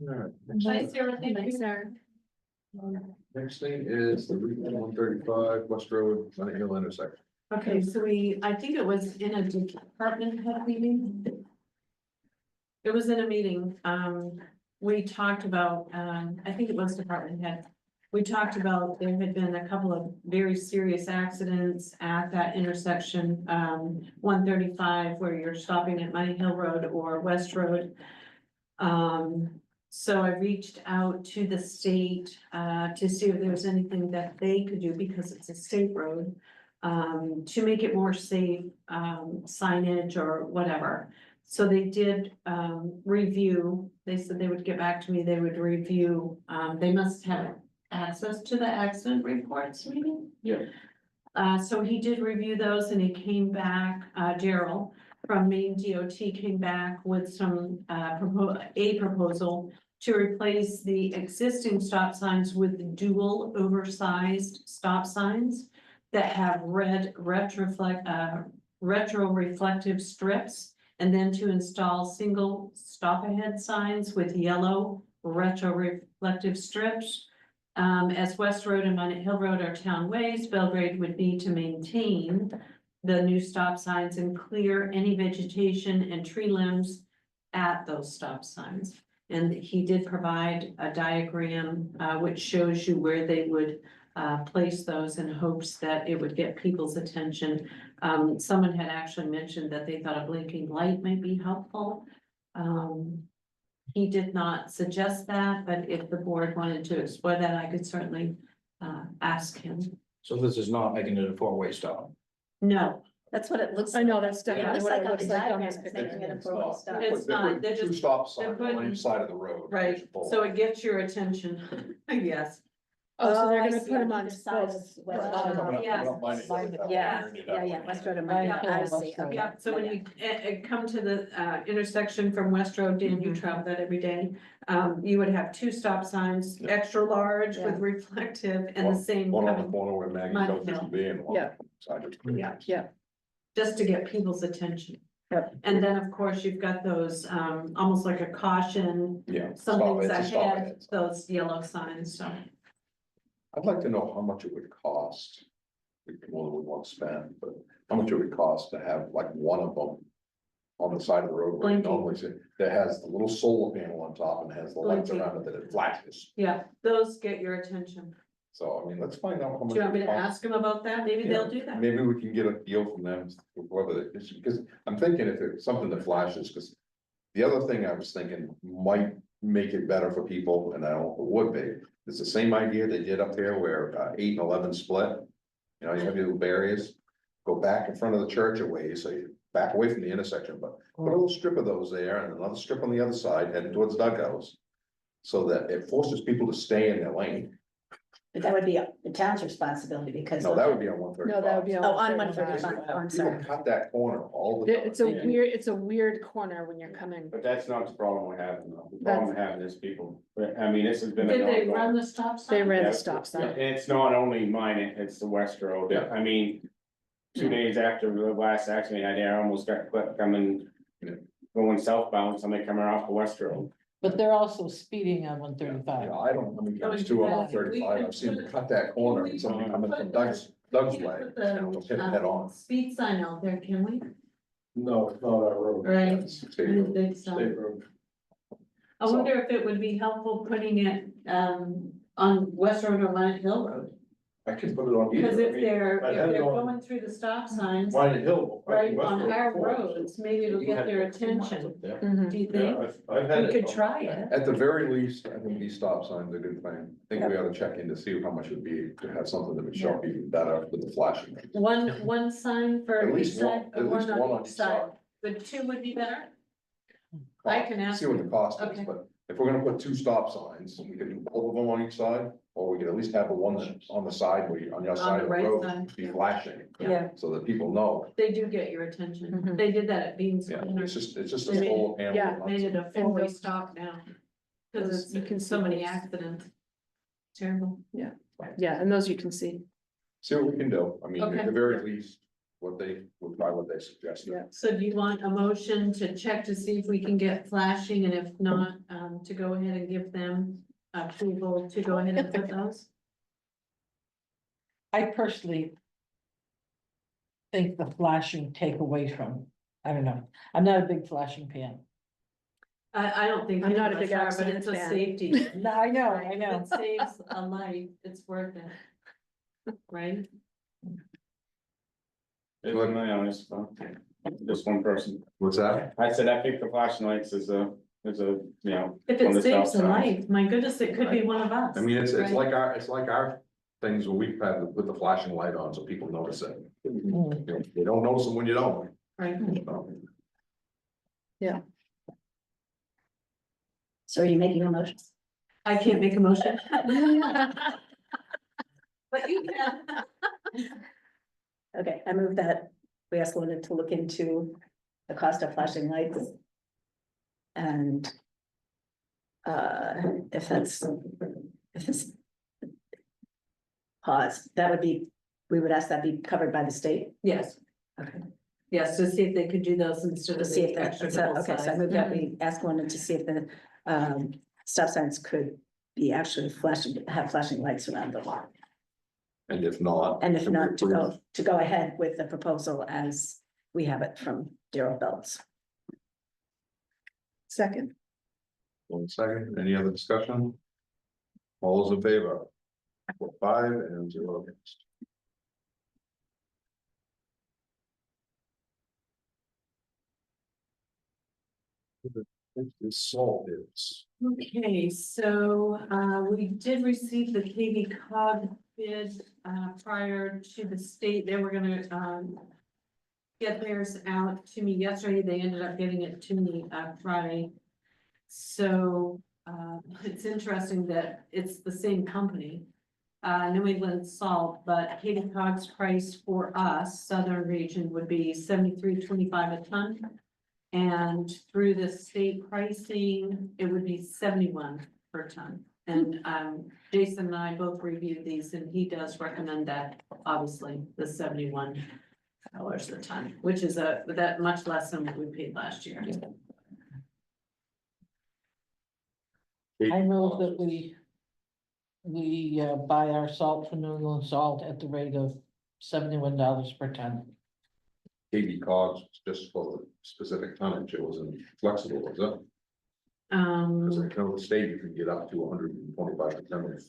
All right, Bye, Sarah. Thank you. next thing is the Route 135 West Road, Sunny Hill intersection. Okay, so I think it was in a department head meeting. It was in a meeting, we talked about, I think it was department head. We talked about, there had been a couple of very serious accidents at that intersection, 135, where you're stopping at Money Hill Road or West Road. So I reached out to the state, to see if there was anything that they could do, because it's a state road, to make it more safe, signage or whatever. So they did, review, they said they would get back to me, they would review, they must have access to the accident reports, maybe? Yeah. So he did review those and he came back, Daryl from Maine DOT came back with some, a proposal to replace the existing stop signs with dual oversized stop signs that have red retro reflective strips, and then to install single stop ahead signs with yellow retro reflective strips. As West Road and Minot Hill Road are town ways, Belgrade would need to maintain the new stop signs and clear any vegetation and tree limbs at those stop signs. And he did provide a diagram, which shows you where they would place those in hopes that it would get people's attention. Someone had actually mentioned that they thought a blinking light might be helpful. He did not suggest that, but if the board wanted to explore that, I could certainly ask him. So this is not making it a four-way stop. No, That's what it looks I like. know, that's It definitely looks what like it on looks the like on diagram, this it's picture. making it a four-way stop. it's not, they're Two just, stop they're signs on putting- each side of the road. right, so it gets your attention, yes. Oh, so they're I gonna see, put them on on either side of both. West West Road. Road. Yeah. Yeah, West Road and Right, Market, yeah, I West see, Road. okay. Yeah, so when you come to the intersection from West Road, Dan, you travel that every day. You would have two stop signs, Yeah. extra large Yeah. with reflective and the same One on the coming, corner where Maggie Mine Shelter Hill. should be and one Yeah. side of. Yeah. Yeah. just to get people's attention. Yep. And then, of course, you've got those, almost like a caution, Yeah. something's Stop, it's a stop ahead, ahead. those yellow signs, so. I'd like to know how much it would cost. More than we want to spend, but how much it would cost to have like one of them. On the side of the road where you Blinking. normally see, that has the little solar panel on top and has the lights Blinking. around it that it flashes. Yeah, those get your attention. So I mean, let's find out how much. Do you want me it to costs. ask them about that? Maybe Yeah, they'll do that. Maybe we can get a deal from them, whether it is, because I'm thinking if it's something that flashes, because. The other thing I was thinking might make it better for people, and I don't know if it would be, it's the same idea they did up there where 8 and 11 split. You know, you have your little barriers, go back in front of the church a ways, so you back away from the intersection, but put a little strip of those there and another strip on the other side heading towards dugouts. So that it forces people to stay in their lane. But that would be the town's responsibility because. No, that would be on 135. No, that would be. Oh, on 135. 135, I'm People sorry. cut that corner all the time. It's a weird corner when you're coming. But that's not the problem we're having, though. The problem we're having is people, I mean, this has been. Did an they ongoing- run the stop sign? They ran Yeah, the stop sign. And it's not only mine, it's the West Road, Yeah. I mean. 2 days after the last accident I did, I almost got clipped coming, going southbound, somebody coming off the West Road. But they're also speeding on 135. Yeah, I don't know how many Oh, times too on yeah. 135, I've seen them cut that corner and somebody coming from Doug's way, you know, hit it head on. Speed sign out there, can we? No, it's not our road. Right. It's state Really road. big sign. State road. I wonder if it would be helpful putting it, on West Road or Mount Hill Road. I can put it on either. Because I if mean, they're I had it on- going through the stop signs, Mine Hill. right, West on Road our before. roads, maybe it'll get their attention. Yeah. Do you Yeah, think? I've had We it could on. try it. At the very least, I think these stop signs are a good thing. I think we ought to check in to see how much it would be to have something that would show up even better with the flashing. One sign for At each least one, side, at or least one one on on each each side, side. but two would be better? I can ask See what the them. cost Okay. is, but if we're gonna put 2 stop signs, we could do both of them on each side, or we could at least have the one that's on the side where you, on your side the of the right road, side. be flashing. Yeah. So that people know, They do get your attention. Mhm. They did that at Beans yeah, Corner. it's just a They made- solar panel. yeah, and lots Made of- it a four-way stop now. Cause You can it's so see many those. accidents. Terrible. Yeah, and those you can see. See what we can do, I mean, Okay. at the very least, what they, we'll try what they suggested. Yeah. So do you want a motion to check to see if we can get flashing, and if not, to go ahead and give them approval to go ahead and put those? I personally think the flashing take away from, I don't know, I'm not a big flashing fan. I don't think. I'm any not of a big us are, accident But it's a fan. safety. No, I know, Right? I If know. it saves a life, it's worth it. Right? It's my honest, just one person. What's that? I said, I think the flashing lights is a, you know. If on it the stop saves a signs. life, my goodness, it could be one of us. I mean, it's right? like our things when we've had to put the flashing light on so people notice it. Mm. You know, they don't notice them when you don't. Right. So, So are you making a motion? I can't make a motion. But you can. Okay, I move that we ask Linda to look into the cost of flashing lights. And if it's pause, that would be, we would ask that be covered by the state. Yes, Okay. yes, to see if they could do those instead To of see the if that, extra so, double okay, so I size. move that we ask Linda to see if the stop signs could be actually flashing, have flashing lights around them. and if not. And if then we not, approve. to go ahead with the proposal as we have it from Daryl Belts. Second. 1 second, any other discussion? All those in favor? 5 and 0 against. It's salt is. Okay, so we did receive the KV cog bid prior to the state. They were gonna get theirs out to me yesterday. They ended up getting it to me Friday. So it's interesting that it's the same company. New England salt, but Katie Cogg's price for us, southern region, would be 73.25 a ton. And through the state pricing, it would be 71 per ton. And, Jason and I both reviewed these, and he does recommend that, obviously, the $71 a ton, which is that much less than what we paid last year. I move that we buy our salt from New England Salt at the rate of $71 per ton. Katie costs just for the specific tonnage, it wasn't flexible, was it? Because I know the state, you can get up to 125% of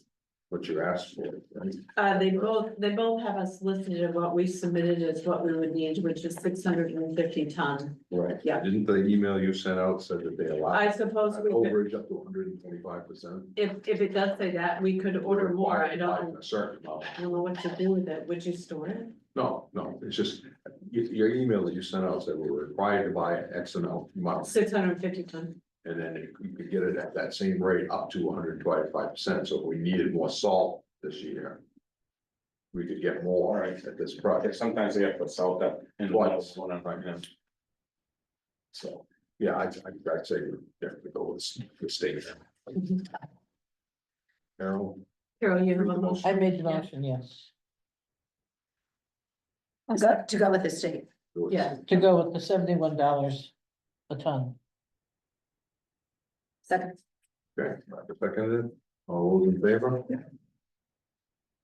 what you asked for, right? They both have us listed at what we submitted as what we would need, which is 650 ton. Right. Yeah. Didn't the email you sent out said that they allow? I suppose we could, Overage up to 125%? if it does say that, we could order more. I don't A certain amount. know what to do with it. Would you store it? No, it's just, your email that you sent out said we're required to buy X amount, 650 ton. and then you could get it at that same rate up to 125%, so if we needed more salt this year. We could get more at this price. Sometimes they have to put salt up in the Twice. one right now. So, yeah, I'd say we definitely go with the state. Carol? Carol, you have a motion? I made the motion, yes, To go with the state. Yeah. to go with the $71 a ton. Second. Okay, Martha seconded, all those in favor?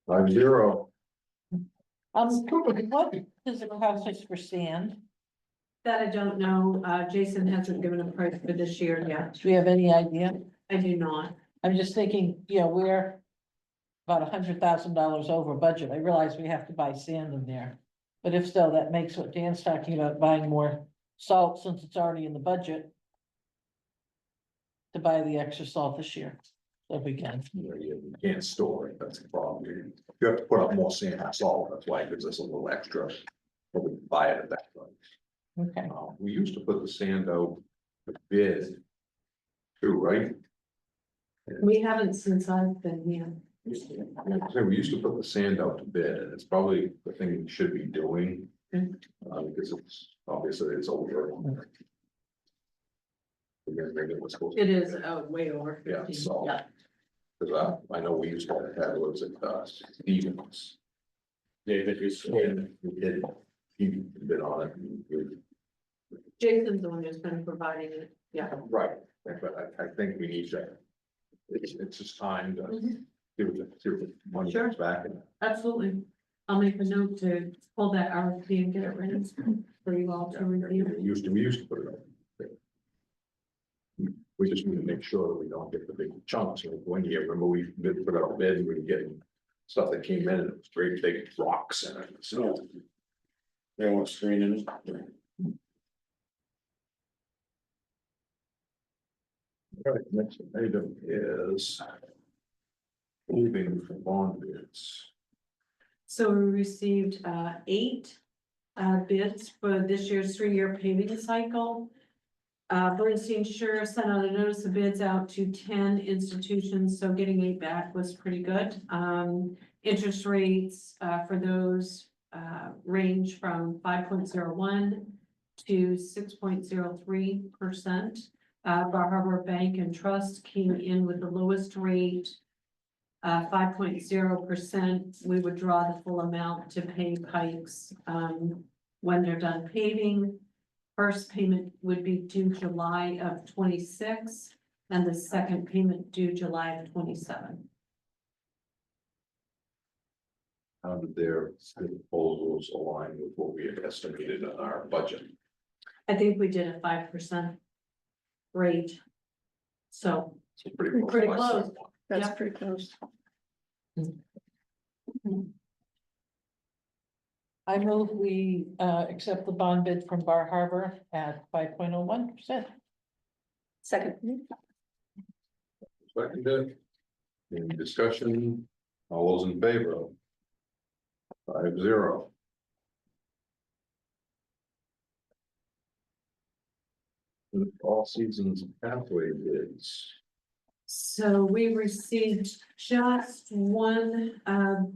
5-0. What does it cost us for sand? That I don't know. Jason hasn't given a price for this year yet. Do we have any idea? I do not. I'm just thinking, we're about $100,000 over budget. I realize we have to buy sand in there. But if so, that makes what Dan's talking about, buying more salt since it's already in the budget. To buy the extra salt this year, if we can. You can't store it, that's the problem. You have to put up more sand and salt, that's why it gives us a little extra. But we buy it at that price. Okay. We used to put the sand out to bid. Too, right? We haven't since I've been here. So we used to put the sand out to bid, and it's probably the thing we should be doing. Because it's obviously it's over. It is way over. Yeah, 15. so. Yeah. Cause I know we used to have, what was it, Stevens. David, you He bid on it. Jason's the one who's been providing it. Yeah. Right, but I think we need to. It's just time to Mhm. see what the money Sure. comes back and. Absolutely. I'll make a note to pull that RFP and get it ready for you all to review. We used to put it up. We just need to make sure that we don't get the big chunks. Like one year, remember we did put out a bid, and we were getting stuff that came in, and it was great big rocks in it, so. they want screening it. All right, next item is. Moving from bond bids. So we received 8 bids for this year's 3-year paving cycle. Bernstein Sure sent out a notice of bids out to 10 institutions, so getting 8 back was pretty good. Interest rates for those range from 5.01 to 6.03%. Bar Harbor Bank and Trust came in with the lowest rate. 5.0%. We would draw the full amount to pay Pikes when they're done paving. First payment would be due July of 26, and the second payment due July of 27. How did their proposals align with what we had estimated in our budget? I think we did a 5% rate. So Pretty close. That's Yeah. pretty close. I move we accept the bond bid from Bar Harbor at 5.01%. Second. Seconded. Any discussion? All those in favor? 5-0. All seasons pathway bids. So we received just one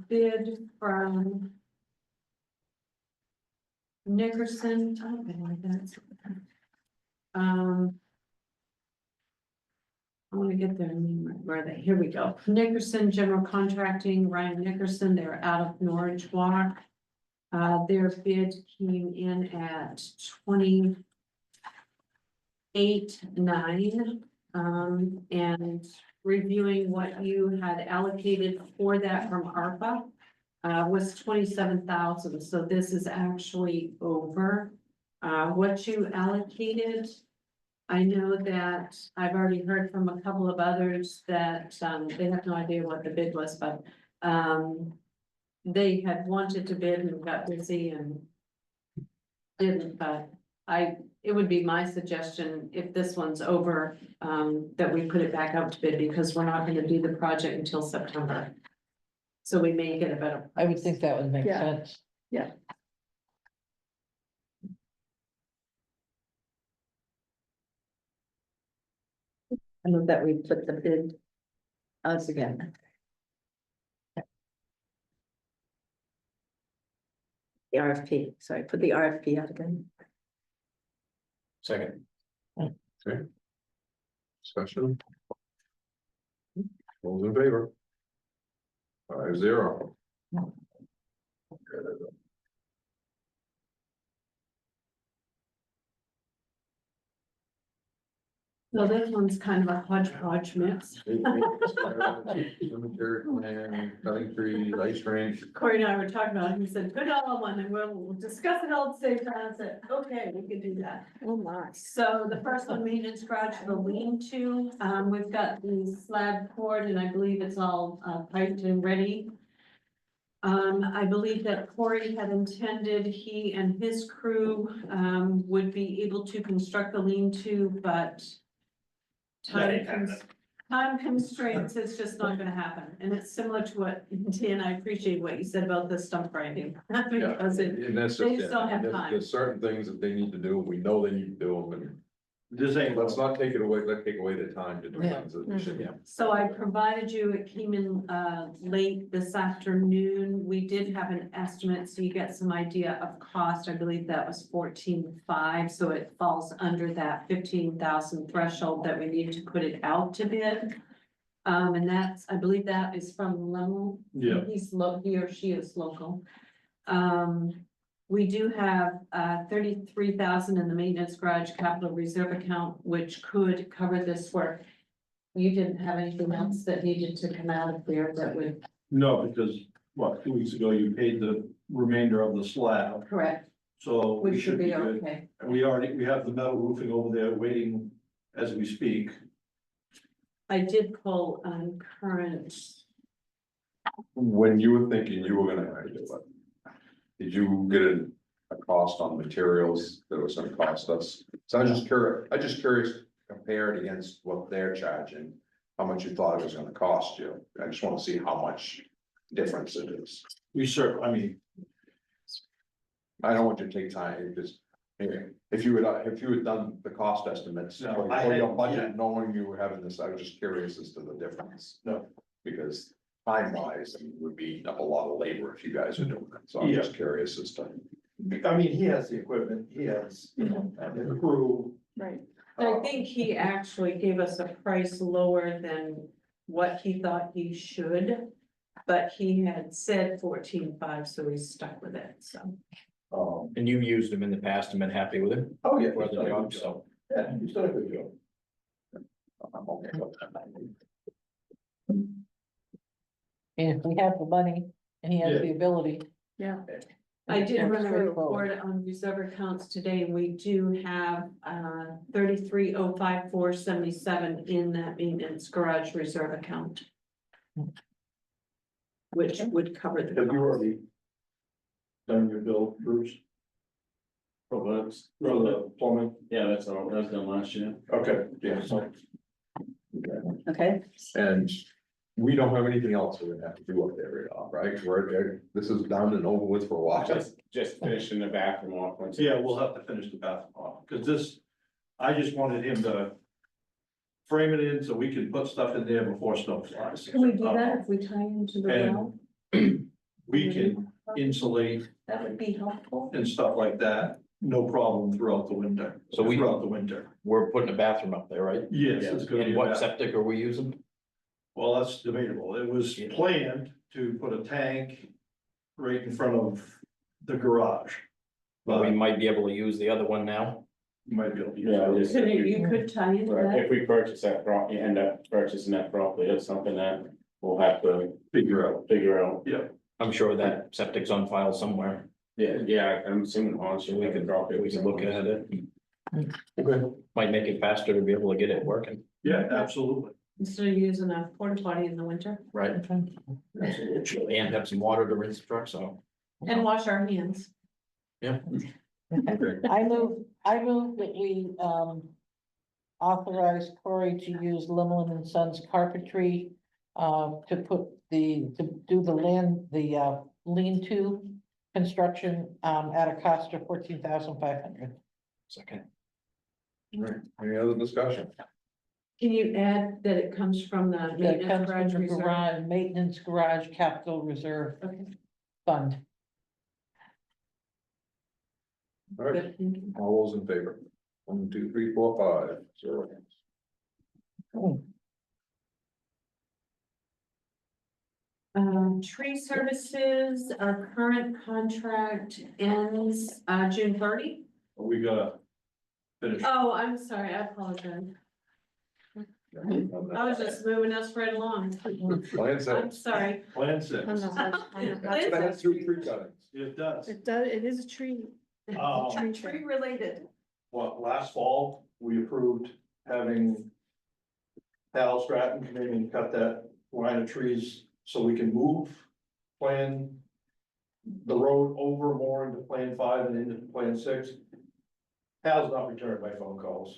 bid from Nickerson. Oh, I like that. I want to get their name right. Where are they? Here we go. Nickerson General Contracting, Ryan Nickerson, they're out of Norwich Walk. Their bid came in at 28.9. And reviewing what you had allocated for that from ARPA was 27,000. So this is actually over what you allocated. I know that I've already heard from a couple of others that they have no idea what the bid was, but they had wanted to bid and got busy and didn't, but it would be my suggestion, if this one's over, that we put it back out to bid, because we're not gonna do the project until September. So we may get a better. I would think that would make Yeah. sense. I move that we put the bid out again. The RFP, sorry, put the RFP out again. Second. Okay. Discussion. Those in favor? 5-0. So this one's kind of a hodgepodge mix. Cemetery plan, cutting trees, ice rink. Corey and I were talking about it, he said, good all one, and we'll discuss it all at the same time. I said, okay, we can do that. Oh, my. So the first one, maintenance garage, the lean-to, we've got the slab poured, and I believe it's all piped and ready. I believe that Corey had intended he and his crew would be able to construct the lean-to, but time constraints, it's just not gonna happen. And it's similar to what, Dan, I appreciate what you said about the stump grinding. Because And that's they just just it. don't have There's- time. There's certain things that they need to do, we know they need to do them, and This ain't, let's not take it away, let's take away their time to do Yeah. things that we should. So I provided you, it came in late this afternoon. We did have an estimate, so you get some idea of cost. I believe that was 14.5, so it falls under that 15,000 threshold that we need to put it out to bid. And that's, I believe that is from Lemmel. yeah, He or she is local. We do have 33,000 in the maintenance garage capital reserve account, which could cover this work. You didn't have anything else that needed to come out of there that would. no, because, 2 weeks ago you paid the remainder of the slab, Correct. so we Which should should be be good. okay. And we have the metal roofing over there waiting as we speak. I did pull current. When you were thinking you were gonna, did you get a cost on materials that was gonna cost us? So I'm just curious, compare it against what they're charging, how much you thought it was gonna cost you. I just wanna see how much difference it is. I don't want you to take time, because if you had done the cost estimates No, for I your had- budget, yeah. knowing you were having this, I was just curious as to the difference. No. Because time wise, it would be up a lot of labor if you guys are doing it, so I'm just curious as to. He has the equipment, he has, the crew. Right. I think he actually gave us a price lower than what he thought he should. But he had said 14.5, so we stuck with it, so. And you used him in the past and been happy with him Oh, yeah. for the job, so. Yeah, he's done a good job. I'm okay with that. And if we have the money and he has the ability. Yeah. I did run a Straightforward. report on reserve accounts today, and we do have 33,054.77 in that maintenance garage reserve account. Which would cover the Have you cost. already done your bill, Bruce? For the plumbing? Yeah, that's all, that was done last year. Okay, yeah, so. Okay, And we don't have anything else we're gonna have to do up there, right? This is done and over with for a while. Just finishing the bathroom off. Yeah, we'll have to finish the bathroom off, because I just wanted him to frame it in so we can put stuff in there before snow flies. Can we do that if we tie into the And- well? We can insulate That would be helpful. and stuff like that, no problem throughout the winter. So we- Throughout the winter. We're putting a bathroom up there, right? Yes, it's gonna be. And what bad. septic are we using? Well, that's debatable. It was planned to put a tank right in front of the garage. But we But might be able to use the other one now. you might be able to use Yeah, it. just- You could tie into Right, that. if we purchase that property, end up purchasing that property, that's something that we'll have to Figure out. figure out. I'm sure that septic's on file somewhere. Yeah, I'm assuming honestly, we can drop it. We can look at it. Might make it faster to be able to get it working, Yeah, absolutely. Instead of using a porta potty in the winter right? And have some water to rinse the trucks off. and wash our hands. I move that we, authorize Corey to use Limlin and Sons Carpentry, to do the land, the, lean-to construction, at a cost of $14,500. Second. All right, any other discussion? Can you add that it comes from the That maintenance comes garage from the reserve? garage, maintenance garage capital reserve Okay, fund. All right, good, thank you. all those in favor? 1, 2, 3, 4, 5, 0. Tree services, our current contract ends, June 30. We gotta finish. Oh, I'm sorry, I apologize. I was just moving us right along. Plan I'm six. sorry. Plan 6. On the- That's what I had through tree cuttings. It does. It does, it is a tree. Tree related. Well, last fall, we approved having Hal Stratton come in and cut that line of trees so we can move plan the road over more into Plan 5 and into Plan 6. Hal's not returned my phone calls.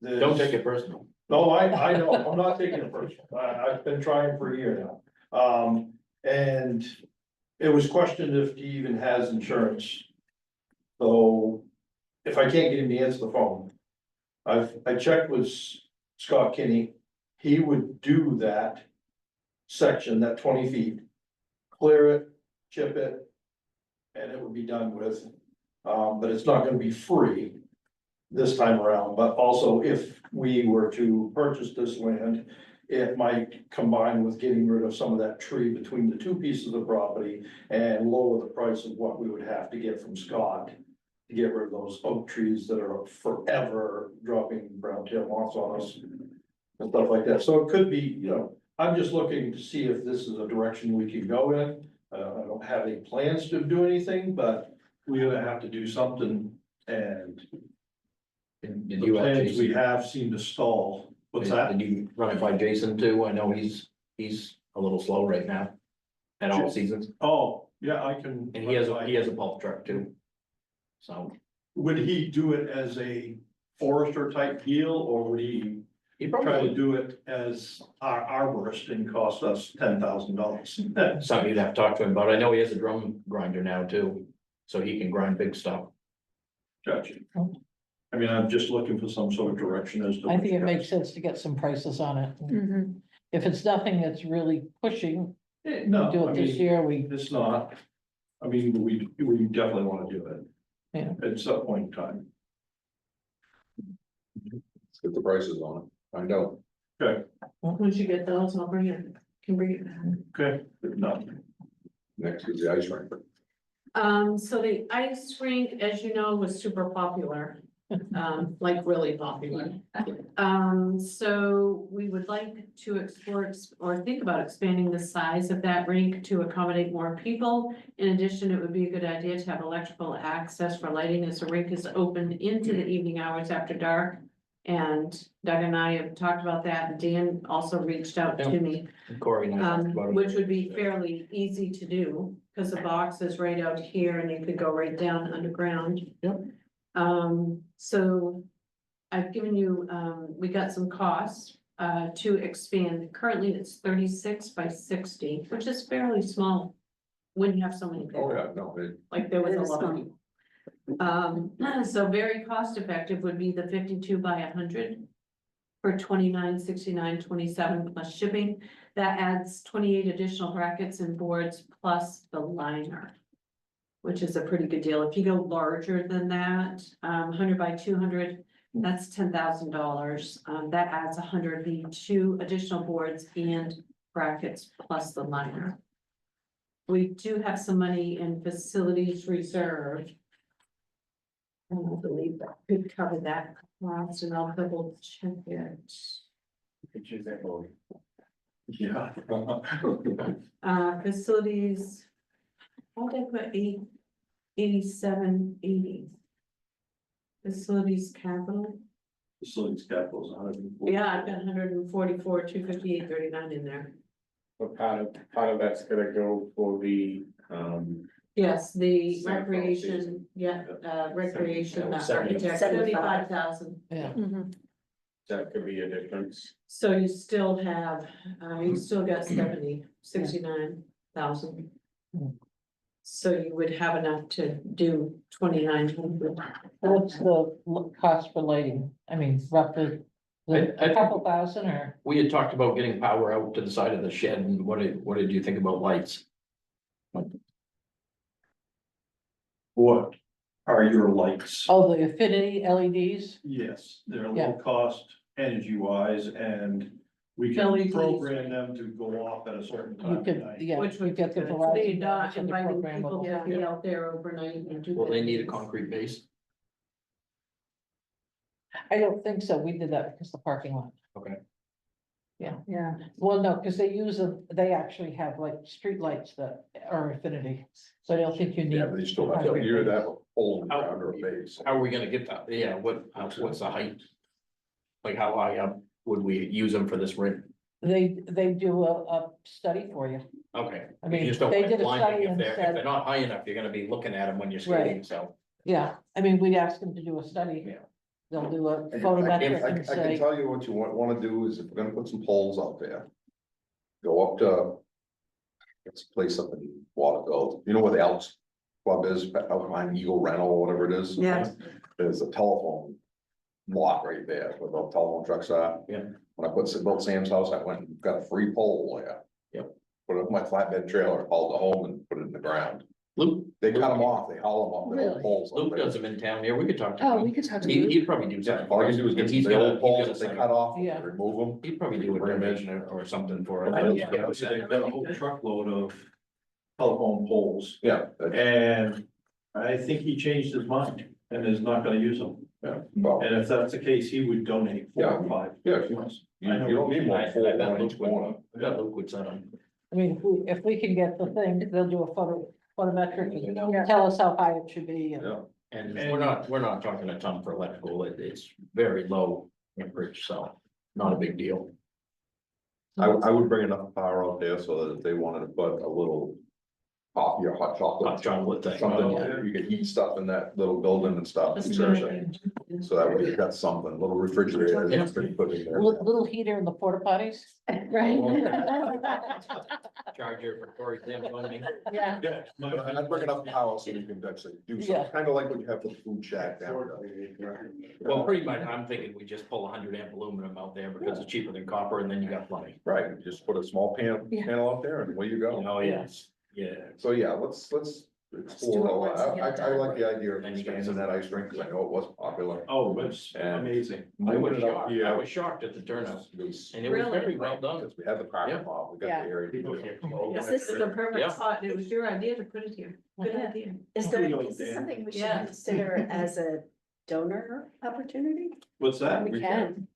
Don't take it personal. No, I know, I'm not taking it personal, I've been trying for a year now. And it was questioned if he even has insurance. So if I can't get him to answer the phone, I checked with Scott Kinney, he would do that section, that 20 feet, clear it, chip it, and it would be done with. But it's not gonna be free this time around, but also if we were to purchase this land, it might combine with getting rid of some of that tree between the two pieces of property and lower the price of what we would have to get from Scott to get rid of those oak trees that are forever dropping brown tail moss on us and stuff like that. So it could be, I'm just looking to see if this is a direction we can go in. I don't have any plans to do anything, but we're gonna have to do something, and Did the you have plans we Jason? have seem to stall. What's that? Did you run it by Jason too? I know he's a little slow right now. At all seasons, Oh, yeah, I can. and he has a pulp truck too. So Would he do it as a forester type deal, or would he he try to probably, do it as our arborist and cost us $10,000? something you'd have to talk to him about. I know he has a drum grinder now too, so he can grind big stuff. Gotcha. I mean, I'm just looking for some sort of direction as to. I think what it you makes sense to get some prices on it. Mhm. If it's nothing that's really pushing, guys- No, do I it this mean, year, it's not. I mean, we definitely wanna do it. Yeah. At some point in time. Let's get the prices on it, find out. Okay, Once you get those, I'll bring it, can bring it back. okay, no, Next is the ice rink. So the ice rink, as you know, was super popular, like really popular. So we would like to explore or think about expanding the size of that rink to accommodate more people. In addition, it would be a good idea to have electrical access for lighting as the rink is open into the evening hours after dark. And Doug and I have talked about that, and Dan also reached out to me. Corey and I talked about it. Which would be fairly easy to do, because the box is right out here and you could go right down underground. Yep. So I've given you, we got some costs, to expand. Currently, it's 36 by 60, which is fairly small. When you have so many people. Oh, yeah, no, Like there was It a is lot of small. people. So very cost effective would be the 52 by 100. for 2969.27 plus shipping. That adds 28 additional brackets and boards plus the liner, which is a pretty good deal. If you go larger than that, 100 by 200, that's $10,000. That adds 102 additional boards and brackets plus the liner. We do have some money in facilities reserve. And I believe that could cover that cost, and I'll double check it. Yeah. Facilities. I'll put 8780. Facilities capital. Facilities capital is 100. Yeah, I've got 144, 258.39 in there. But part of that's gonna go for the, Yes, the Sand recreation, yeah, recreation, Seventy- architect, 75. 75,000. Yeah, that could be a difference. So you still have, you still got 69,000. Mm. So you would have enough to do 2,900. what's the cost for lighting? I mean, roughly, I- a couple thousand or? We had talked about getting power out to the side of the shed, and what did you think about lights? What are your lights? Oh, the affinity LEDs? Yes, they're Yeah. low cost energy wise and we can LEDs. program them to go off at a certain You time of could, night. yeah, Which you would get the So you're Verizon. not and the inviting program people will- to be out there overnight and do. Well, they need a things. concrete base. I don't think so. We did that because of the parking lot. Okay. Yeah, Well, no, because they actually have like street lights that are affinity, so I don't think you need. Yeah, but you still have to, you have a pole in the ground or a base. How are we gonna get that? Yeah, what's the height? Like how high up would we use them for this rig? They do a study for you. Okay. I mean, You just don't they want did a blinding. study If and they're said- not high enough, you're gonna be looking at them when you're skating, Right. so. Yeah, I mean, we'd ask them to do a study. Yeah. They'll do a I can photometric I and can say, tell you what you wanna do is if we're gonna put some poles out there. Go up to. It's a place up in Waterville, you know where the Elks Club is, out behind Eagle Rental or whatever it is? Yeah. There's a telephone. Lot right there where the telephone trucks are. Yeah. When I built Sam's house, I went and got a free pole there. Yep. Put it on my flatbed trailer, hauled it home and put it in the ground. Luke, They cut them off, they haul them off, the old Really? poles. Luke does them in town here. We could talk to Oh, him. we could talk to He, you. he'd probably do something. All for you us, can do is get and he's the got a- old he's poles got a that they set cut up. off, Yeah. remove them. He'd probably do a Bring 'em in. donation or something for it. I know, Yeah. they've got a whole truckload of telephone poles Yeah. and I think he changed his mind and is not gonna use them. Yeah, well, And if that's the case, he would donate 4 or 5. yeah, if you don't need more than 4 I bet on each Luke would- corner. I bet Luke would set them. I mean, if we can get the thing, they'll do a photometric and Yeah. tell us how high it should be. And Yeah, And we're not talking a ton for electrical. It's very low amperage, so not a big deal. I would bring enough power out there so that if they wanted to put a little. Coffee or hot chocolate. Hot chocolate thing. Something, Yeah. you could heat stuff in that little building and stuff. That's So good. that way you've got something, little refrigerator Yeah. that's pretty put in there. little heater in the porta potties. Right. Charger for Corey Sam funding. Yeah. Yeah. I'd bring enough power so you can actually do Yeah. something, kind of like what you have for the food shack down there. Well, pretty much, I'm thinking we just pull 100 amp aluminum out there because it's cheaper than copper and then you got plenty. Right, just put a small panel out there and away you You go. know, yes, yeah. So yeah, let's do explore it all once that. and get it I done. like the idea of Then you guys- expanding that ice rink, because I know it was popular. Oh, it's And- amazing. I was Moving it up shocked, here. I was shocked at the turnout was- and it was Really? very well done. Because we had the parking Yeah. lot, we got Yeah. the area. to do it. Yes, this is the Yeah. perfect spot. It was your idea to put it here. Good Yeah. idea. Is this something we should Yeah. consider as a donor opportunity? What's that? We can.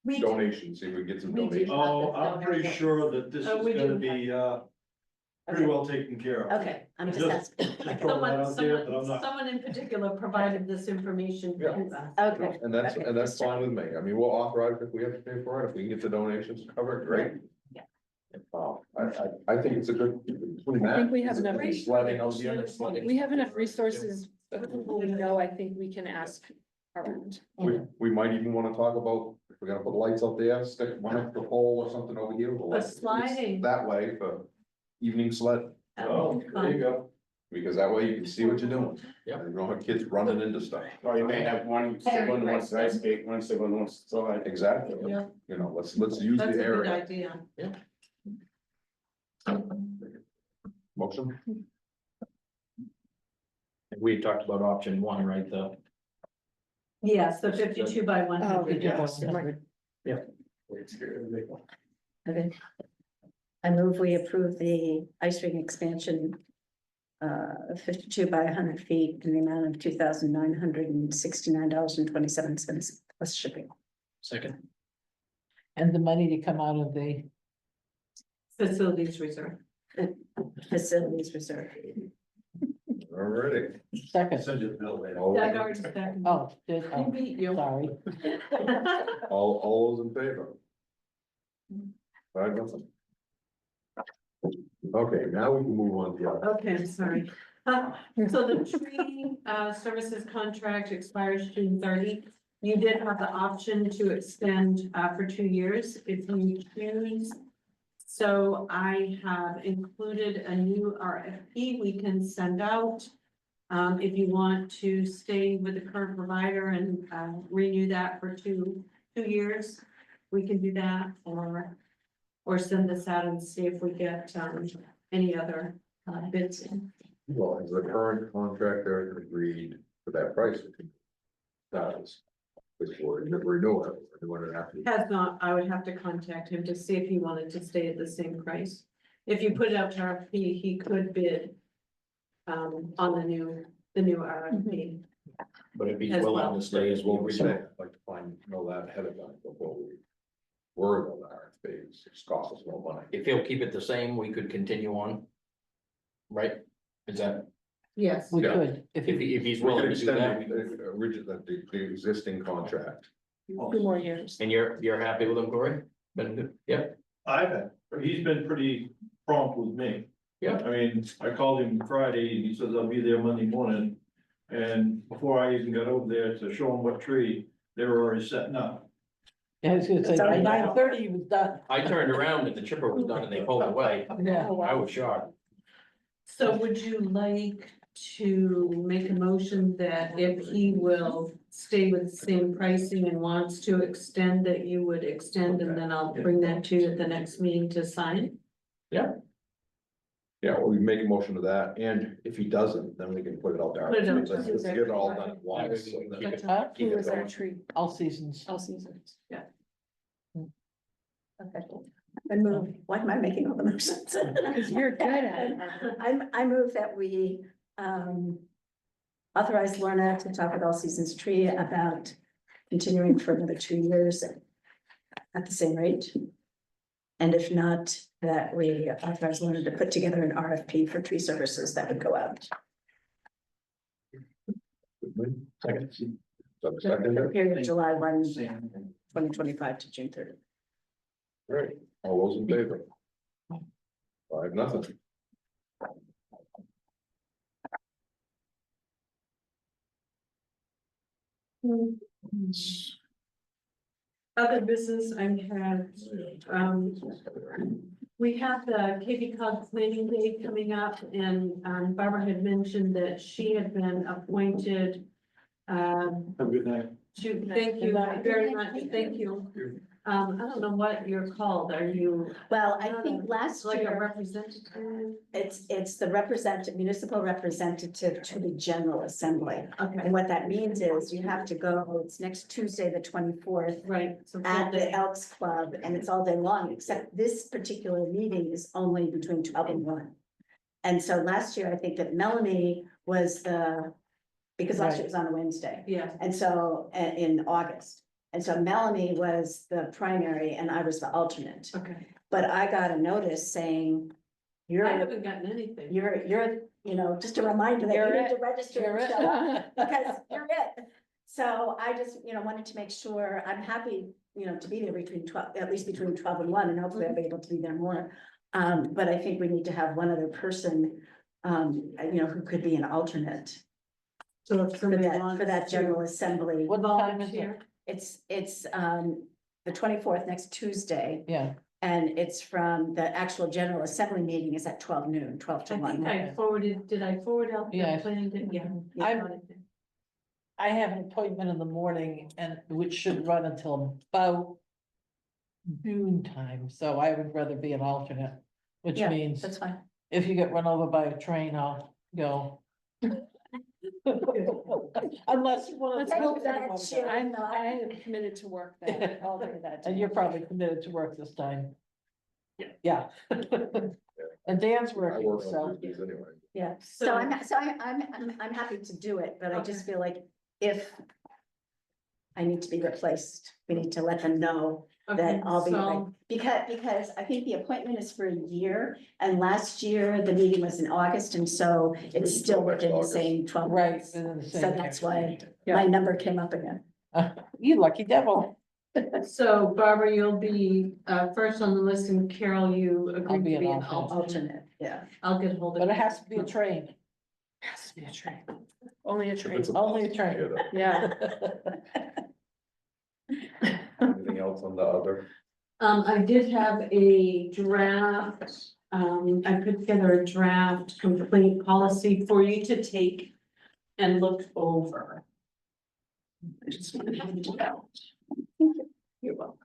We do. Donations, see if we can get some We do. donations. Oh, I'm pretty sure that this Oh, is we do gonna be, pretty well taken care of. Okay, I'm just Just- asking. Throw that out there, but I'm Someone, not. someone in particular provided this information to us. Okay. And that's, Okay, and that's just check. fine with me. I mean, we'll authorize if we have to pay for it. If we can get the donations covered, great. Yeah. I think it's a good. I think we have enough. Sledding out here. We have enough resources, people we know, I think we can ask around. We might even wanna talk about, if we're gonna put lights up there, stick one up the pole or something over here. A sliding. That way for evening sled. That Oh, would be there you fun. go. Because that way you can see what you're doing. Yep. You don't have kids running into stuff. Or you may have one sibling wants to ice skate, one sibling wants to slide. Exactly. Yeah. You know, let's use That's a the good area. idea. Motion? We talked about option one, right, the. Yes, the 52 by 100. yes, Yeah. Okay. I move we approve the ice rink expansion. 52 by 100 feet in the amount of $2,969.27 plus shipping. Second. And the money to come out of the, Facilities reserve. Facilities reserve. Alrighty. second, Send you the bill later. All, Doug already seconded. oh, did, He oh, beat you. sorry. all those in favor? 5-0. Okay, now we can move on to. Okay, I'm sorry. So the tree services contract expires June 30. You did have the option to extend for 2 years if you choose. So I have included a new RFP we can send out. If you want to stay with the current provider and renew that for two years, we can do that, or send this out and see if we get any other bids in. Well, has the current contractor agreed for that price? Does. Before renew it, or do what it after? Has not, I would have to contact him to see if he wanted to stay at the same price. If you put it out to RFP, he could bid on the new RFP. But if he's As willing well. to stay as What well, we say, I'd like to know that ahead of time before we worry about the RFPs, it's cost us more money. if he'll keep it the same, we could continue on. Right? Is that, Yes. We Yeah. could, if you, if he's We willing could to do that, extend the existing contract. 2 more years. and you're happy with him, Corey? Been good, yeah, He's been pretty prompt with me. Yeah. I mean, I called him Friday, and he says I'll be there Monday morning. And before I even got over there to show him what tree, they were already setting up. I was gonna say, by 9:30 he was done. I turned around and the chipper was done and they pulled away, Yeah. I was shocked. So would you like to make a motion that if he will stay with the same pricing and wants to extend, that you would extend, and then I'll bring that to you at the next meeting to sign? Yeah, well, we make a motion to that, and if he doesn't, then we can put it out there. Put it out. Let's get it all done at once. so that- Keep it- Huh? keep Who it is our going. tree? All seasons. All seasons. Okay. I move, why am I making all the motions? Because you're good at it. I move that we authorize Lorna to talk with All Seasons Tree about continuing for another 2 years at the same rate. And if not, that we authorize Lorna to put together an RFP for tree services that would go out. Second. For the period of July 1, 2025 to June 30. Right, all those in favor? 5-0. Other business I have, we have the KB Cog Planning Day coming up, and Barbara had mentioned that she had been appointed Have a good night. thank you very much, thank you. I don't know what you're called, are you Well, I think last like a year, representative? it's the municipal representative to the General Assembly. Okay, And what that means is you have to go, it's next Tuesday, the 24th, right. So at the Elks Club, and it's all day long, except this particular meeting is only between 12 and 1. And so last year, I think that Melanie was because last year it was on a Wednesday, Yeah, and so, in August. And so Melanie was the primary and I was the alternate, okay. but I got a notice saying, I haven't gotten anything. you're, just a reminder that you need to register and show up, because you're it. So I just, wanted to make sure, I'm happy, to be there between 12, at least between 12 and 1, and hopefully I'll be able to be there more. But I think we need to have one other person, who could be an alternate So if for somebody that, wants for that to General Assembly. What time is it? volunteer, It's the 24th, next Tuesday, Yeah, And it's from the actual General Assembly meeting is at 12 noon, 12 to I think 1. I forwarded, did I forward out the Yes. planning? Yeah. I have an appointment in the morning and which should run until about noon time, so I would rather be an alternate, which Yeah, means That's fine. if you get run over by a train, I'll go. Unless one of Let's the. hope that shit. I am committed to work that, all day that day. And you're probably committed to work this time. Yeah. And Dan's I working, work on so. Tuesdays anyway. Yeah, So- so I'm happy to do it, but I just feel like if I need to be replaced, we need to let them know Okay, that I'll be, so, because I think the appointment is for a year. And last year, the meeting was in August, and so it's still within the same 12 Right. months. within the So same that's year. why Yeah. my number came up again. You lucky devil. so Barbara, you'll be, first on the list, and Carol, you I'll agreed be to be an an alternate. alternate. Alternate, yeah. I'll get hold of. But it has to be a train, Has to be a train. Only a If train. it's a only a bus, train. yeah, Yeah. Anything else on the other? I did have a draft, I put together a draft complete policy for you to take and look over. I just want to have it out. You're welcome.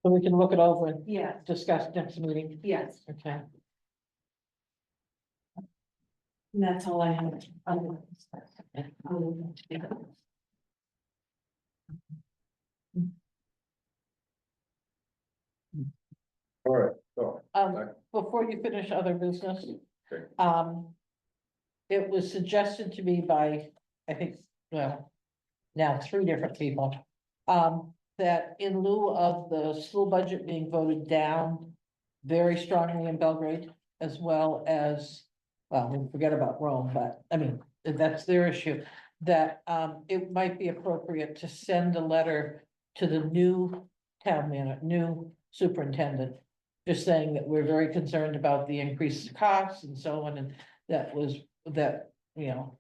So we can look it over and Yeah, discuss next meeting. yes, Okay. and that's all I have. All right, so. Before you finish other business. Okay. It was suggested to me by, I think, well, now 3 different people. That in lieu of the school budget being voted down very strongly in Belgrade, as well as, well, we forget about Rome, but I mean, that's their issue. That it might be appropriate to send a letter to the new town manager, new superintendent. Just saying that we're very concerned about the increased costs and so on, and that, you know.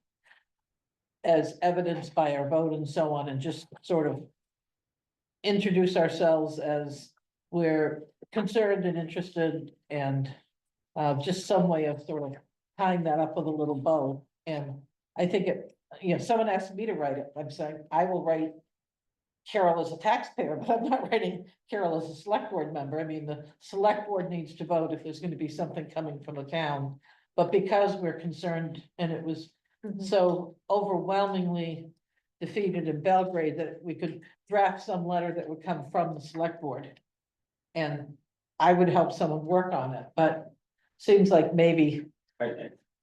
As evidenced by our vote and so on, and just sort of. Introduce ourselves as we're concerned and interested, and just some way of sort of tying that up with a little bow. And I think someone asked me to write it, I'm saying, I will write Carol as a taxpayer, but I'm not writing Carol as a select board member. I mean, the select board needs to vote if there's gonna be something coming from the town. But because we're concerned, and it was so overwhelmingly defeated in Belgrade, that we could draft some letter that would come from the select board. And I would help someone work on it, but seems like maybe,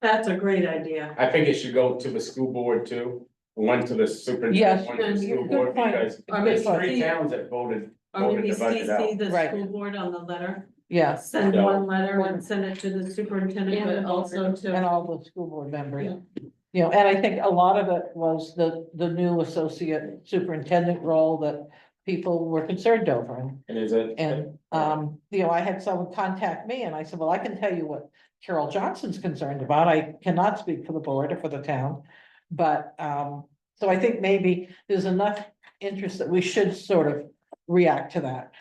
That's a great idea. I think it should go to the school board too, one to the Yes, superintendent, one to the school good board, point. because Or there's maybe 3 see- towns that voted Or maybe the budget out. CC the Right. school board on the letter, yeah, send Yeah. one letter and send it to the superintendent, And but the also and to. all the school board members. Yeah. You know, and I think a lot of it was the new associate superintendent role that people were concerned over. And is it? And, I had someone contact me and I said, well, I can tell you what Carol Johnson's concerned about. I cannot speak for the board or for the town. But, so I think maybe there's enough interest that we should sort of react to that.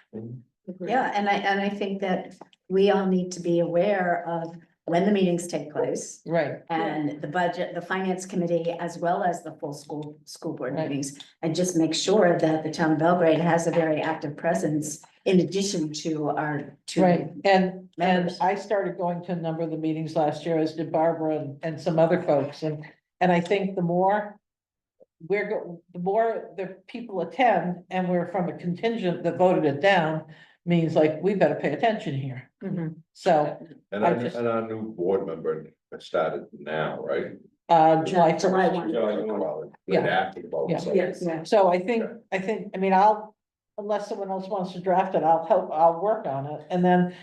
Yeah, and I think that we all need to be aware of when the meetings take place. Right, And the budget, the finance committee, as well as the full school board Right. meetings. And just make sure that the town of Belgrade has a very active presence in addition to our two. right. And members. I started going to a number of the meetings last year, as did Barbara and some other folks. And I think the more the more the people attend, and we're from a contingent that voted it down, means like, we better pay attention here. Mhm. So, And our new board member started now, right? July July 1st. 1. Well, right Yeah. after the vote, Yeah. so. Yes. Yeah. So I mean, unless someone else wants to draft it, I'll work on it and then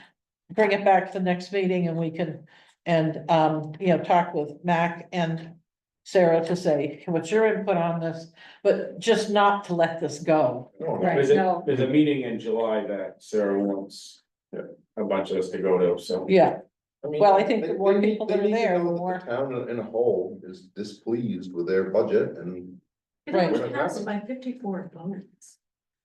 bring it back to the next meeting and we can, talk with Mac and Sarah to say, what's your input on this? But just not to let this go. No, no. Right, no. There's a meeting in July that Sarah wants a bunch of us to go to, so. Yeah, mean, Well, I think the they- more they need- people they that are need to there, know the that more- Town in a whole is displeased with their budget and It Right. only passed by 54 votes.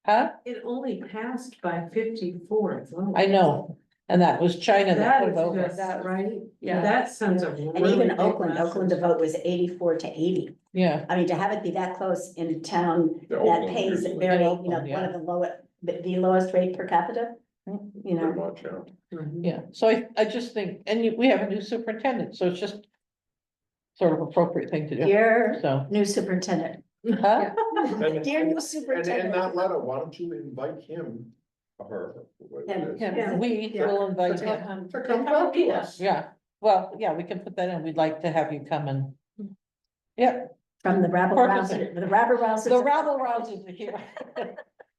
Huh? It only passed by 54 votes. I know, and that was China that That put it is over. just, That- right? yeah. That sends a And really even big Oakland, the message. vote was 84-80. Yeah, I mean, to have it be that close in a town Yeah, that Oakland pays usually. very, In you know, Oakland, one of the lowest, the lowest rate per capita. You Pretty know, much, yeah. Mhm. yeah, so I just think, and we have a new superintendent, so it's just sort of appropriate thing to do, dear so. new superintendent, Huh? dear new And in superintendent. that letter, why don't you invite him or her? whatever it is, Him. We will invite him, To come talk to us. yeah, well, yeah, we can put that in, we'd like to have you come and. Yeah, From the rabble Purposely. rouser, the rabble rousers. the rabble rousers are here.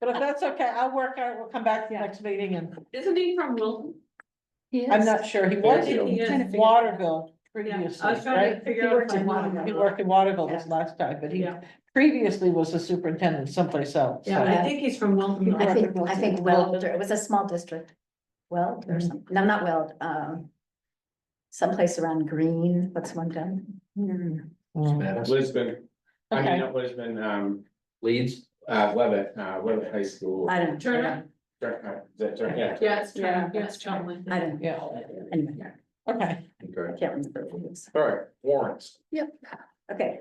But if that's okay, I'll work out, we'll come back to the next meeting and Isn't he from Wilton? I'm not sure, he was think he is. in Waterville Yeah, previously, I was trying to right? figure He out worked if I in knew Waterville. He him. worked in Waterville this last time, but he Yeah. previously was a superintendent someplace else. Yeah, so- I think he's from Wilton. I think Weld, or it was a small district. Weld or Mm-hmm. something, no, not Weld, someplace around Green, what's one done? Mm. Lisbon, I mean, Okay, not Lisbon, Leeds, Levitt, Levitt High School. I don't know. Turner? Is that Turner? Yeah. Yeah, it's Turner, Yeah, yeah, that's it's Chumley. I don't know. yeah, Anyway, okay. I Okay, can't remember who it is. all right, warrants. Okay,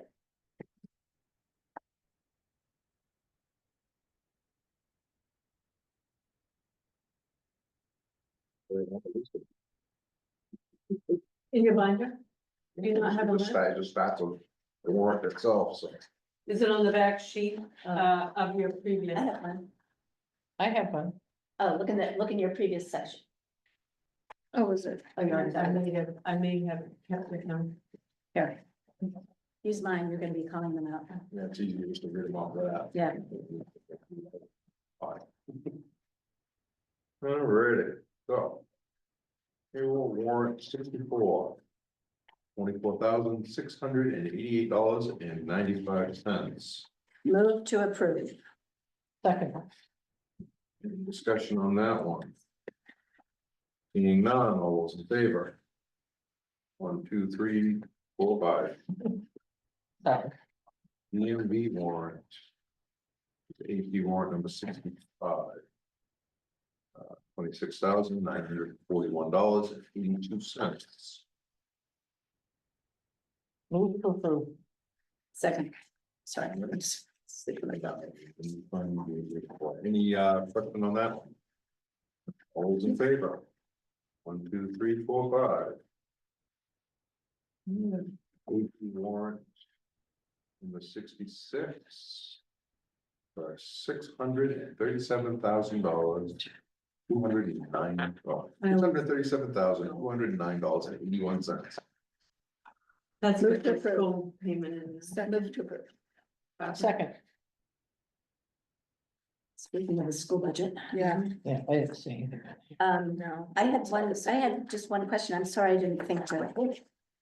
In your binder? Do you not have a Just list? start, just start the warrant itself, so. Is it on the back sheet, of your previous? I have one. I have one. Oh, look in your previous section. Oh, was it? Oh, you already I got it. may have kept it down. Here. Use mine, you're gonna be calling them out. Yeah, it's easy just to read them off that. Yeah. Fine. Alrighty, so. Payroll warrant 64. $24,688.95. Move to approve. Second, Any discussion on that one? Seeing none, all those in favor? 1, 2, 3, 4, 5. sorry, EMV warrant. AP warrant number 65. $26,941.82. move to approve. Second. Sorry. I'm just sleeping like that. Any question on that one? All those in favor? 1, 2, 3, 4, 5. AP warrant number 66. For $637,209. $637,209.81. That's Move what to the approve. school payment is. Move to approve. Second, Speaking of the school budget. Yeah. yeah, I didn't see anything. No, I had just one question. I'm sorry, I didn't think to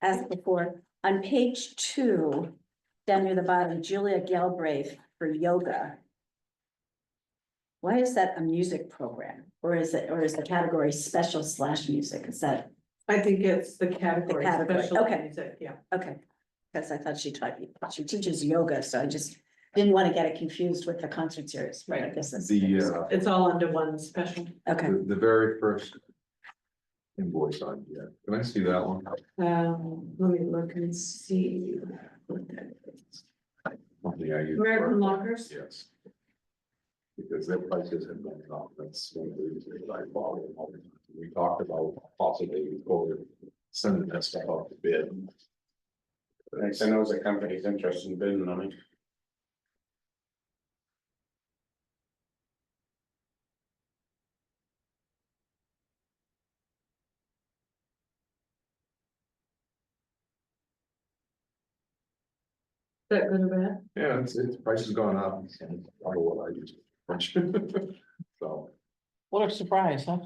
ask before. On page 2, down near the bottom, Julia Galbraith for yoga. Why is that a music program? Or is the category special / music? Is that, I think it's the category. The category, special okay. music, yeah. okay. Because I thought she teaches yoga, so I just didn't want to get it confused with the concert series. Right. I guess that's. It's all under one special. Okay, The very first invoice on here. Can I see that one? Let me look and see. What that is. Something I use. American Lockers? Yes. Because their prices have gone up, that's one of the reasons that I follow. We talked about possibly going, sending that stuff out to bid. Thanks, I know it's a company's interested in bidding on it. Is that good or bad? Yeah, it's price has gone up, and I don't know what I use. So What a surprise, huh?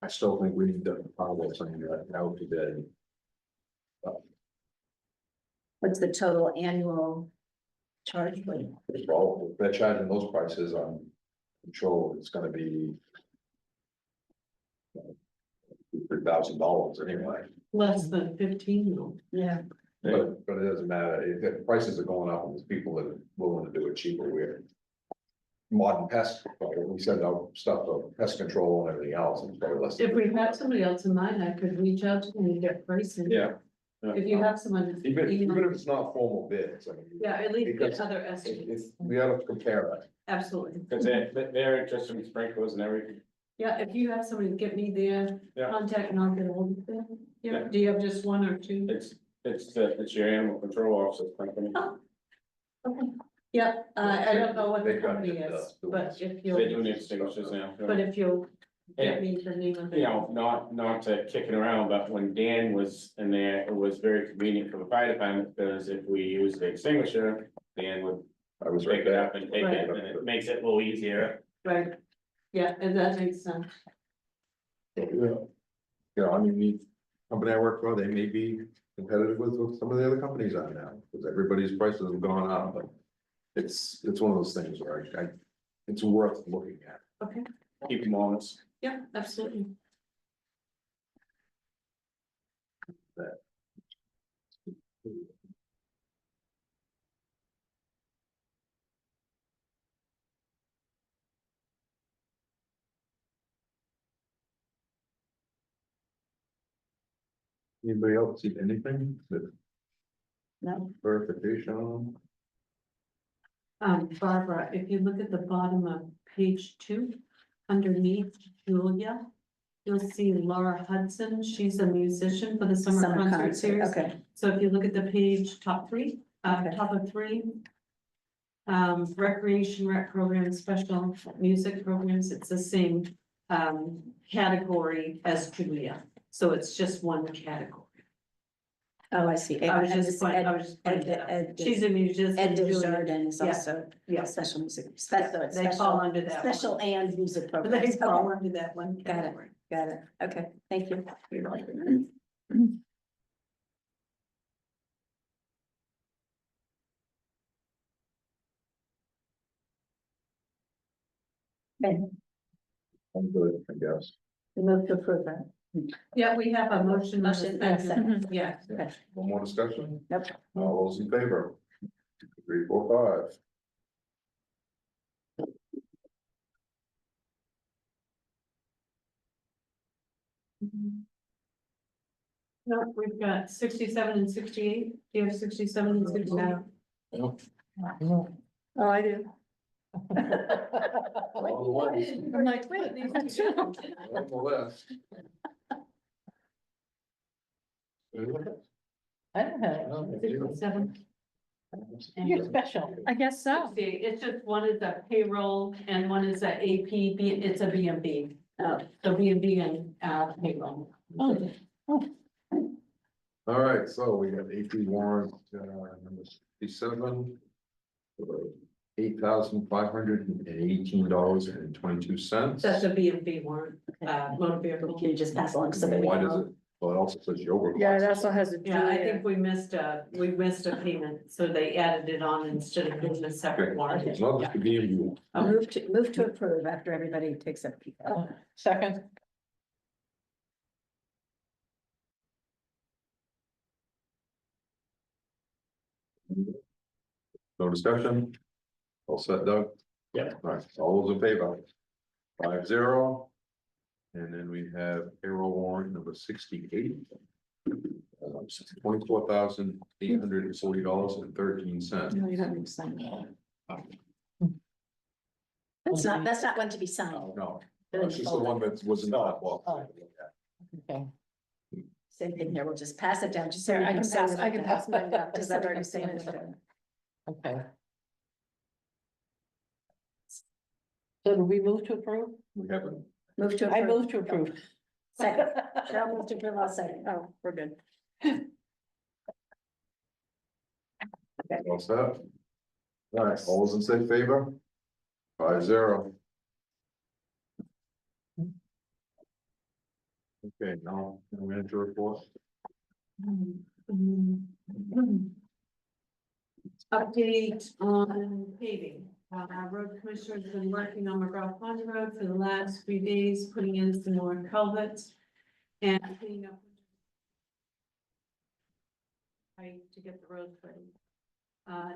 I still think we need to follow something that out to bid. what's the total annual charge? Well, if they're charging those prices, I'm sure it's gonna be $3,000 anyway. Less than 15 though. Yeah, But it doesn't matter, if prices are going up, and there's people that are willing to do it cheaper, we're. Modern pest, we send out stuff for pest control and everything else, it's probably less. If we had somebody else in mind, I could reach out to them and get pricing. Yeah. If you have someone. Even email- if it's not formal bids, I mean. Yeah, at least get Because other estimates, we have to compare that. absolutely. Cause they're interested in sprinklers and everything. Yeah, if you have somebody, get me their Yeah. contact and I'll get hold of them. Yeah, Yeah. do you have just one or two? It's your animal control officer's company. Oh. Okay, yeah, I don't know what the They've got company the- is, the but ones. if They do you'll, need extinguishers now. but if you'll get And, me the name of you it. know, not to kick it around, but when Dan was in there, it was very convenient for the fire department, because if we use the extinguisher, Dan would I was pick right it there. up and take it, and it makes it a little easier. Right, yeah, and that makes sense. Yeah. You know, I mean, the company I work for, they may be competitive with some of the other companies out now, because everybody's prices have gone up, but. It's one of those things where it's worth looking at. Okay, Keep them honest. yeah, absolutely. Anybody else see anything that No. verification? Barbara, if you look at the bottom of page 2, underneath Julia, you'll see Laura Hudson. She's a musician for the summer concert series. Okay, So if you look at the page, top 3, top of 3. Recreation, rec programs, special music programs, it's the same, category as Julia. So it's just one category. oh, I see. I was just pointing that out. She's a musician. Ed Julia. Desjardins is Yeah. also Yeah. special music. Yeah, they fall under that. one. Special and music They programs. fall Okay, under that one Got it. category. got it. Okay, thank you. You're welcome. Okay, I'm good, I guess. move to approve that. Yeah, we have a motion. on the Motion and a second. second. Yeah. Okay. One more discussion? Nope. All those in favor? 3, 4, 5. No, we've got 67 and 68. Do you have 67 and 68? Oh, I do. All the ones I'm like, wait, on the list. I don't have, 67. you're special. I guess so. 68. It's just one is a payroll and one is a AP, it's a B and B. So B and B and payroll. Oh, All right, so we got AP warrant, number 67. $8,518.22. That's a B and B warrant, motor vehicle. Can you just pass along to somebody? Why does it, well, it also says yoga. Yeah, it classes. also has a. Yeah, I think we missed a payment, so they added it on instead of doing a separate Okay, warrant. it's not just to be you. Move to approve after everybody takes a peek. second, No discussion? All set, Doug? Yeah. All right, all those in favor? 5-0. And then we have payroll warrant number 68. $24,840.13. No, you don't need to sign that. That's not one to be signed. No, it's just the one that was in the hot box. okay. Same thing here, we'll just pass it down, just so you I can can pass, pass- I can pass mine down, because I've already seen it. Okay. So do we move to approve? We haven't. Move to I approve. move to approve. Second, Cheryl moved to approve, I'll second. Oh, we're good. All set? All right, all those in say favor? 5-0. Okay, now, manager report. Update on paving. Our road commissioner has been working on McGraw Pond Road for the last 3 days, putting in some more culverts and cleaning up tight to get the roads ready.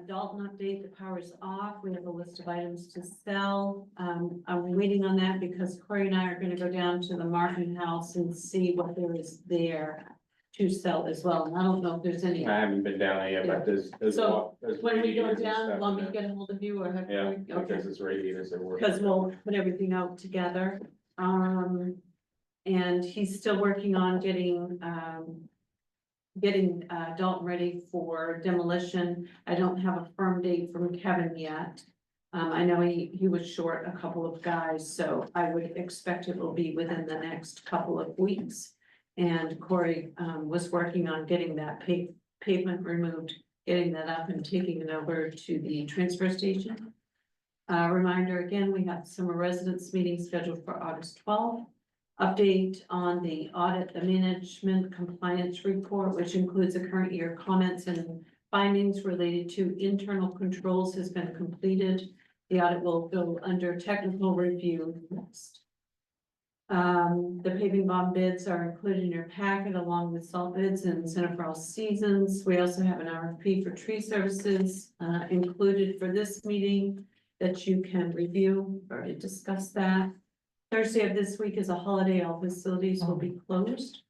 Dalton update, the power's off. We have a list of items to sell. I'm waiting on that because Corey and I are gonna go down to the Martin House and see what there is there to sell as well. And I don't know if there's any. I haven't been down there yet, but there's. So, a lot- there's When we go radiators and down, stuff want me in to there. get a hold of you or have? Yeah, Okay. because it's radiators that work. Because we'll put everything out together. And he's still working on getting Dalton ready for demolition. I don't have a firm date from Kevin yet. I know he was short a couple of guys, so I would expect it will be within the next couple of weeks. And Corey, was working on getting that pavement removed, getting that up and taking it over to the transfer station. Reminder again, we have summer residents meeting scheduled for August 12th. Update on the audit, the management compliance report, which includes the current year comments and findings related to internal controls has been completed. The audit will go under technical review next. The paving bond bids are included in your packet along with salt bids and Center for All Seasons. We also have an RFP for tree services included for this meeting that you can review. Already discussed that. Thursday of this week is a holiday. All facilities will be closed.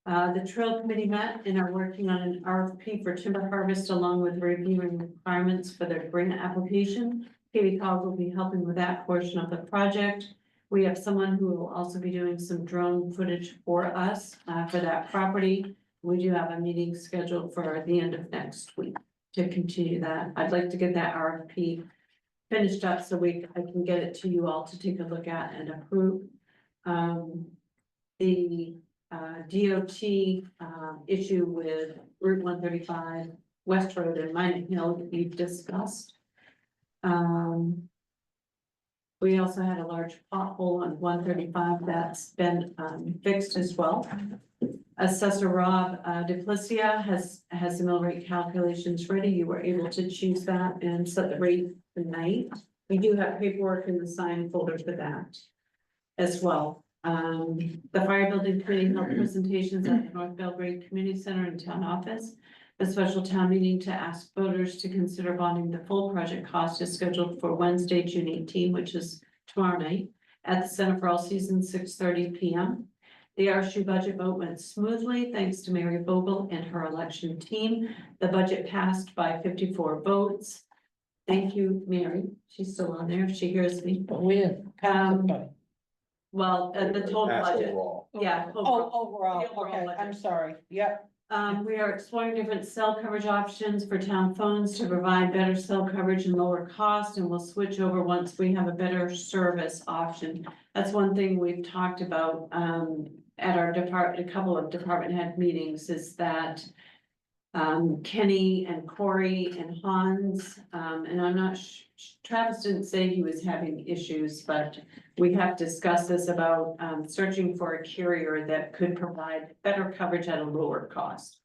The trail committee met and are working on an RFP for timber harvest along with reviewing requirements for their grant application. Katie Cog will be helping with that portion of the project. We have someone who will also be doing some drone footage for us for that property. We do have a meeting scheduled for the end of next week to continue that. I'd like to get that RFP finished up so I can get it to you all to take a look at and approve. The DOT issue with Route 135, West Road and Mining Hill that you've discussed. We also had a large pothole on 135 that's been fixed as well. Assessor Rob Duplicia has the mill rate calculations ready. You were able to choose that and set the rate tonight. We do have paperwork in the sign folder for that as well. The fire building committee held presentations at the North Belgrade Community Center and Town Office. A special town meeting to ask voters to consider bonding the full project cost is scheduled for Wednesday, June 18, which is tomorrow night at the Center for All Seasons, 6:30 p.m. The RSU budget vote went smoothly thanks to Mary Vogel and her election team. The budget passed by 54 votes. Thank you, Mary. She's still on there if she hears me. But we didn't pass it by. Well, the total Passed budget, overall. yeah. Oh, overall, The overall okay, budget. I'm sorry, yep. We are exploring different cell coverage options for town phones to provide better cell coverage and lower cost, and we'll switch over once we have a better service option. That's one thing we've talked about, at our a couple of department head meetings is that Kenny and Corey and Hans, and I'm not, Travis didn't say he was having issues, but we have discussed this about searching for a carrier that could provide better coverage at a lower cost.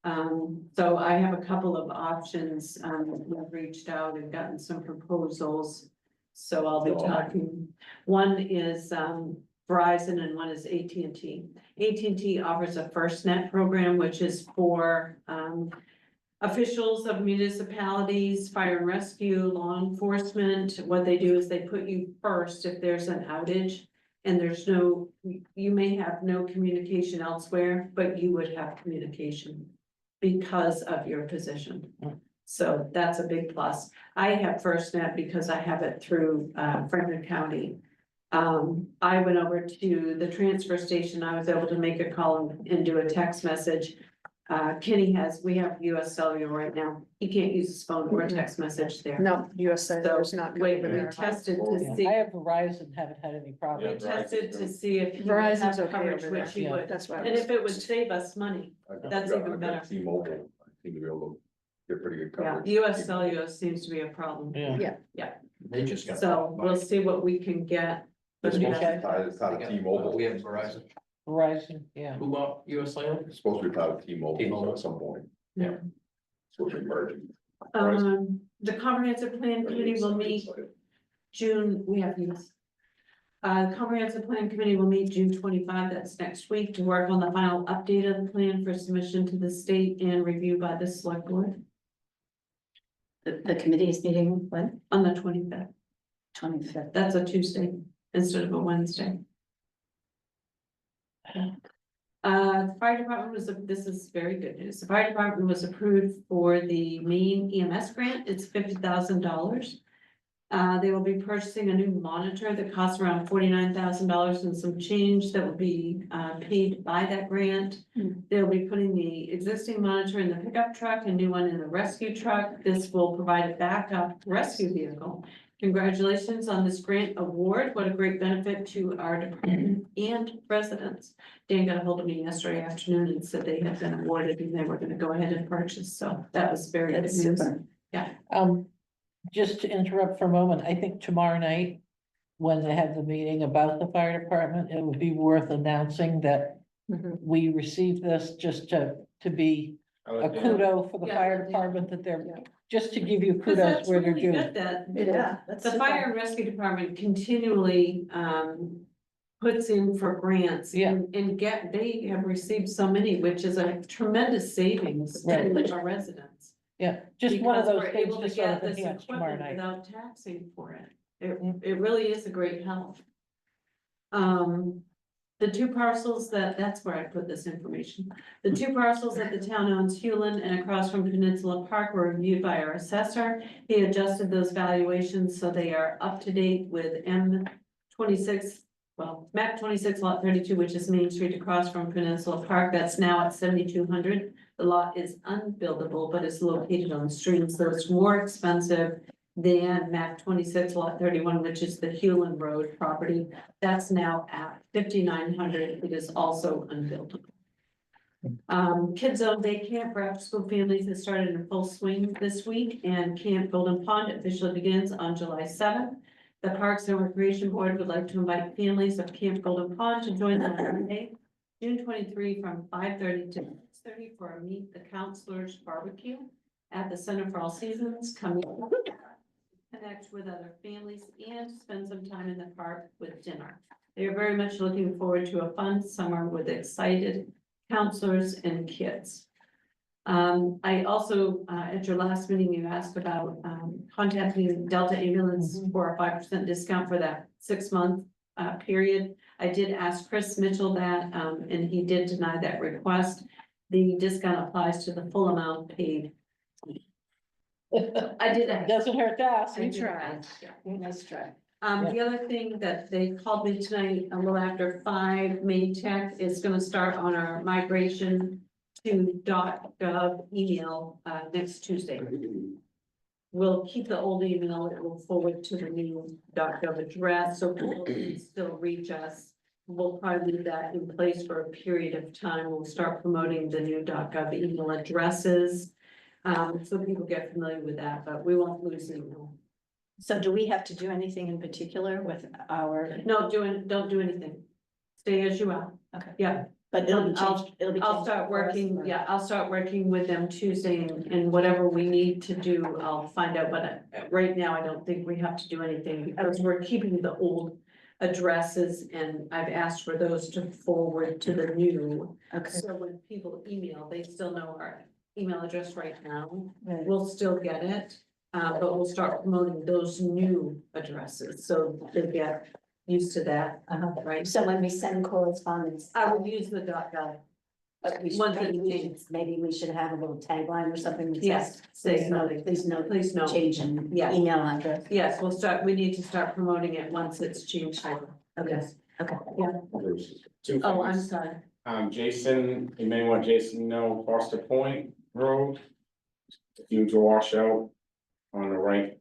So I have a couple of options. We've reached out and gotten some proposals. So I'll be talking. One is Verizon and one is AT&T. AT&T offers a FirstNet program, which is for officials of municipalities, fire and rescue, law enforcement. What they do is they put you first if there's an outage and there's no, you may have no communication elsewhere, but you would have communication because of your position. So that's a big plus. I have FirstNet because I have it through Franklin County. I went over to the transfer station. I was able to make a call and do a text message. Kenny we have US Cellular right now. He can't use his phone or a text message there. No, US Cellular's not. Wait, going we there. tested Oh, to yeah. see, I have Verizon, haven't had any we problem. tested to see if he would Verizon's have okay coverage, over there. which he Yeah. would. That's why. And if it would save us money, that's even better. T-Mobile, I seem to be able to get pretty good Yeah, coverage. US Cellular seems to be a problem. Yeah. They just got. So we'll see what we can get. It's supposed to Okay. be tied, it's tied to T-Mobile. We have Verizon. Verizon, yeah. Who bought US Cellular? It's supposed to be tied to T-Mobile T-Mobile. at some point. Yeah. Supposed to be merging. The comprehensive plan committee will meet June, we have these. Comprehensive Plan Committee will meet June 25, that's next week, to work on the final update of the plan for submission to the state and review by the select board The committee is meeting when? on the 25th. 25th. That's a Tuesday instead of a Wednesday. The fire department this is very good news. The fire department was approved for the main EMS grant. It's $50,000. They will be purchasing a new monitor that costs around $49,000 and some change that will be paid by that grant. They'll be putting the existing monitor in the pickup truck, a new one in the rescue truck. This will provide a backup rescue vehicle. Congratulations on this grant award. What a great benefit to our department and residents. Dan got a hold of me yesterday afternoon and said they had been awarded and they were gonna go ahead and purchase. So that was very good That's news. super. Just to interrupt for a moment, I think tomorrow night, when they have the meeting about the fire department, it would be worth announcing that we received this just to be a kudo for the Yeah. fire department, that they're, just to give you 'Cause kudos that's where they're really due. good that Yeah. That's the super. fire and rescue department continually puts in for grants. Yeah. And they have received so many, which is a tremendous savings Right. to our residents. Yeah, just one of Because those we're things able to to sort get of this enhance tomorrow equipment night. without taxing for it. It really is a great help. The two parcels that's where I put this information. The two parcels that the town owns, Hewlin and across from Peninsula Park, were reviewed by our assessor. He adjusted those valuations so they are up to date with map 26 lot 32, which is Main Street across from Peninsula Park. That's now at 7,200. The lot is unbuildable, but it's located on the street, so it's more expensive than map 26 lot 31, which is the Hewlin Road property. That's now at 5,900. It is also unbuildable. Kids Zone Day Camp for after-school families has started in full swing this week, and Camp Golden Pond officially begins on July 7th. The Parks and Recreation Board would like to invite families of Camp Golden Pond to join them on Monday, June 23 from 5:30 to 6:30 for a Meet the Counselors barbecue at the Center for All Seasons. Come connect with other families and spend some time in the park with dinner. They are very much looking forward to a fun summer with excited counselors and kids. I also, at your last meeting, you asked about, contacting Delta Ambulance for a 5% discount for that 6-month, period. I did ask Chris Mitchell that, and he did deny that request. The discount applies to the full amount paid. I did ask. Doesn't hurt to ask. I did tried. ask, yeah. Nice try. The other thing that they called me tonight, a little after 5, Main Tech is gonna start on our migration to .gov email, next Tuesday. We'll keep the old email, it will forward to the new .gov address, so people can still reach us. We'll probably leave that in place for a period of time. We'll start promoting the new .gov email addresses. So people get familiar with that, but we won't lose email. So do we have to do anything in particular with our, No, don't do anything. Stay as you are. okay, Yeah, but it'll be changed, it'll be changed. I'll start for us, working, or- yeah, I'll start working with them Tuesday and whatever we need to do, I'll find out, but right now, I don't think we have to do anything because we're keeping the old addresses and I've asked for those to forward to the new. Okay, So when people email, they still know our email address right now. right. We'll still get it, but we'll start promoting those new addresses, so they get used to that, right? So when we send correspondence. I would use the .gov. But we should, Once maybe we should have a little tagline or something. that Yes, says, say Please note, something. please note, Please no. change in Yeah. email address. Yes, we need to start promoting it once it's changed over. Okay, okay. Two Oh, I'm things. sorry. Jason, you may want Jason to know Foster Point Road. Huge washout on the right.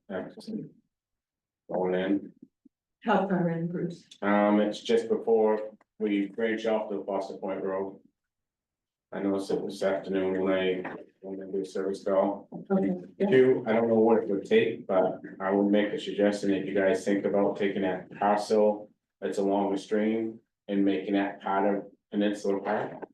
Going in. How far in, Bruce? It's just before we branch off the Foster Point Road. I noticed it this afternoon when they do service call. Okay. Two, I don't know what it would take, but I would make a suggestion that you guys think about taking that parcel that's along the stream and making that part of Peninsula Park.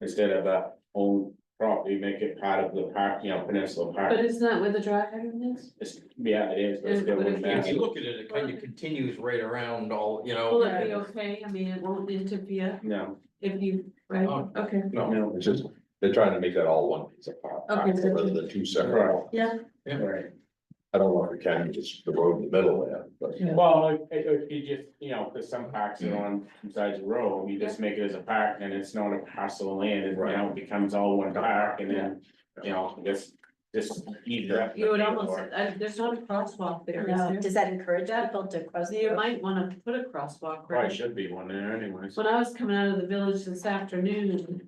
Instead of the old property, make it part of the park, Peninsula Park. But isn't that where the dry hydrant is? Yeah, it is, but it's still But if wouldn't you- If matter. you look at it, it kind of continues right around all, Will it be okay? I mean, it won't interfere No, if you, right? Oh. Okay. No, it's just, they're trying to make that all one piece of part, Okay, so- rather than two separate. Right. Yeah. right. I don't know if we can, just the road in the middle there, but. Yeah. Well, you just, cause some parks are on two sides of the road, you just make it as a park and it's not a parcel of land, and it becomes all one park and then, I guess. Just either. You would almost, there's not a crosswalk there, is there? Does that encourage people to cross? You might wanna put a crosswalk, Probably right? should be one there anyways. When I was coming out of the village this afternoon,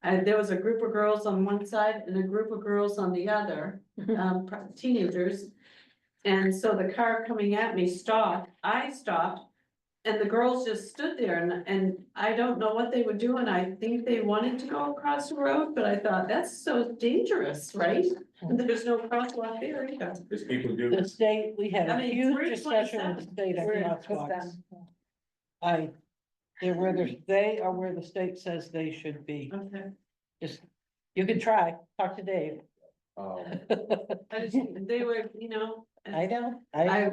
there was a group of girls on one side and a group of girls on the other, teenagers. And so the car coming at me stopped, I stopped, and the girls just stood there and I don't know what they were doing. I think they wanted to go across the road, but I thought, that's so dangerous, right? And there's no crosswalk there either. Because people do, The state, we had I a mean, huge discussion with the 327. state on Where to put crosswalks. They're whether they are where the state says they should be. Okay. Just, you can try, talk to Dave. I just, they were, I know, I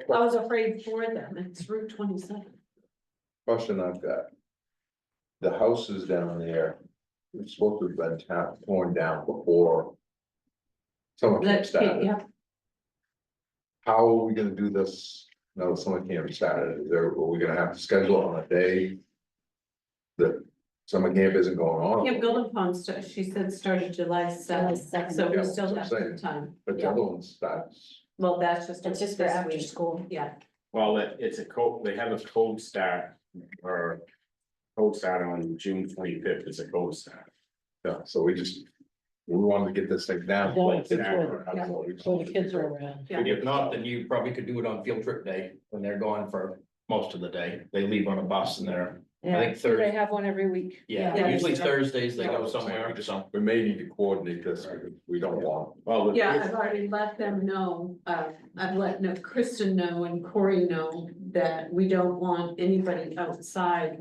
was afraid for them. It's Route 27. Question I've got. The houses down there, it's supposed to have been torn down before. Summer camp That, started. yeah, How are we gonna do this? No, summer camp started. Are we gonna have to schedule it on a day? That summer camp isn't going on? Camp Golden Pond, she said started July 7th, so we Yeah, still that's have what I'm some time. But the other one starts. Well, that's just. It's just for this after week. school. Yeah, well, it's a cold, they have a cold start, or. Cold start on June 25th, it's a cold start. Yeah, so we wanted to get this thing down. Don't, Like, it's good. that's what we So the kids are around. Yeah. If not, then you probably could do it on field trip day, when they're gone for most of the day, they leave on a bus and they're, I think They Thursday, have one every week. yeah, Yeah. usually Thursdays they Yeah. go somewhere, so. We may need to coordinate this, we don't want. Well, yeah, I've already let them know, I've let Kristen know and Corey know that we don't want anybody outside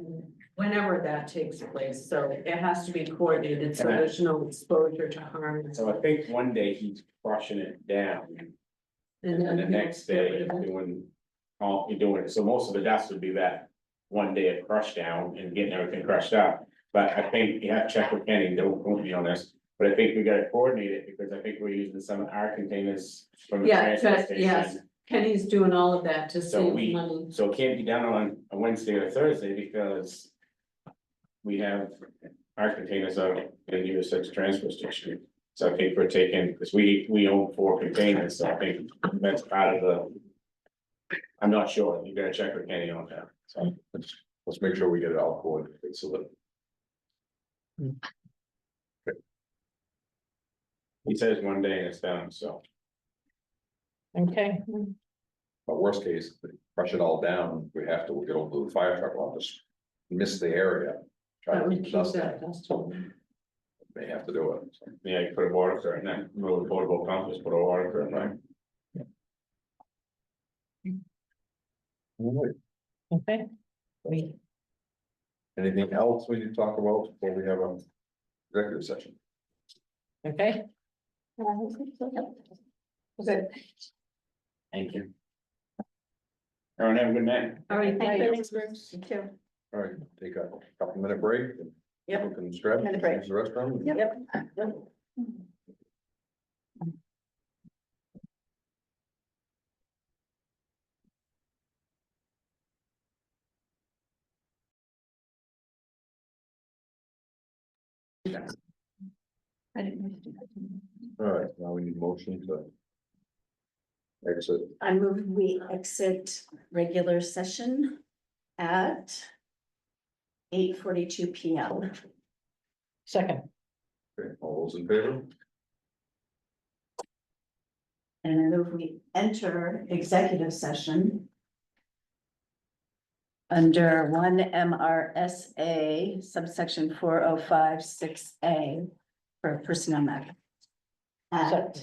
whenever that takes place, so it has to be coordinated, so there's no exposure to harm. so I think one day he's crushing it down, and then the next day he's doing. You're doing it, so most of the dust would be that one day of crush down and getting everything crushed up. But I think you have to check with Kenny, don't quote me on this, but I think we gotta coordinate it, because I think we're using some of our containers from the Yeah, transfer yes, station. Kenny's doing all of that to So save we, money. so it can't be done on a Wednesday or Thursday, because. We have our containers out in the US transfer station, so I think we're taking, because we own 4 containers, so I think that's part of the. I'm not sure, you gotta check with Kenny on that, so. Let's make sure we get it all coordinated, so that. He says one day and it's done, so. Okay, But worst case, crush it all down, we have to, we get over the fire truck, I'll just miss the area. Try That to would keep keep dust that down, dust on. they have to do it. so. Yeah, you put a water current, and then move the portable pump, just put a water current, right? okay. Anything else we need to talk about before we have a executive session? Okay, Was it? Thank you. Everyone have a good night. All right, thank you. Thanks, Bruce. You too. All right, take a couple minute break. And Yep. we can stretch, Minute break. use the restroom. Yep. I didn't. know you did that. All right, now we need motion to. Exit. I move we exit regular session at 8:42 PM. second, Okay, all those in favor? And I move we enter executive session under 1 MRSA subsection 4056A for personnel matter at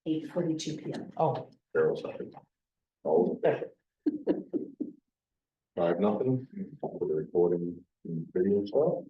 8:42 PM. oh, Carol second. All in favor? 5-0 for the recording and video stuff.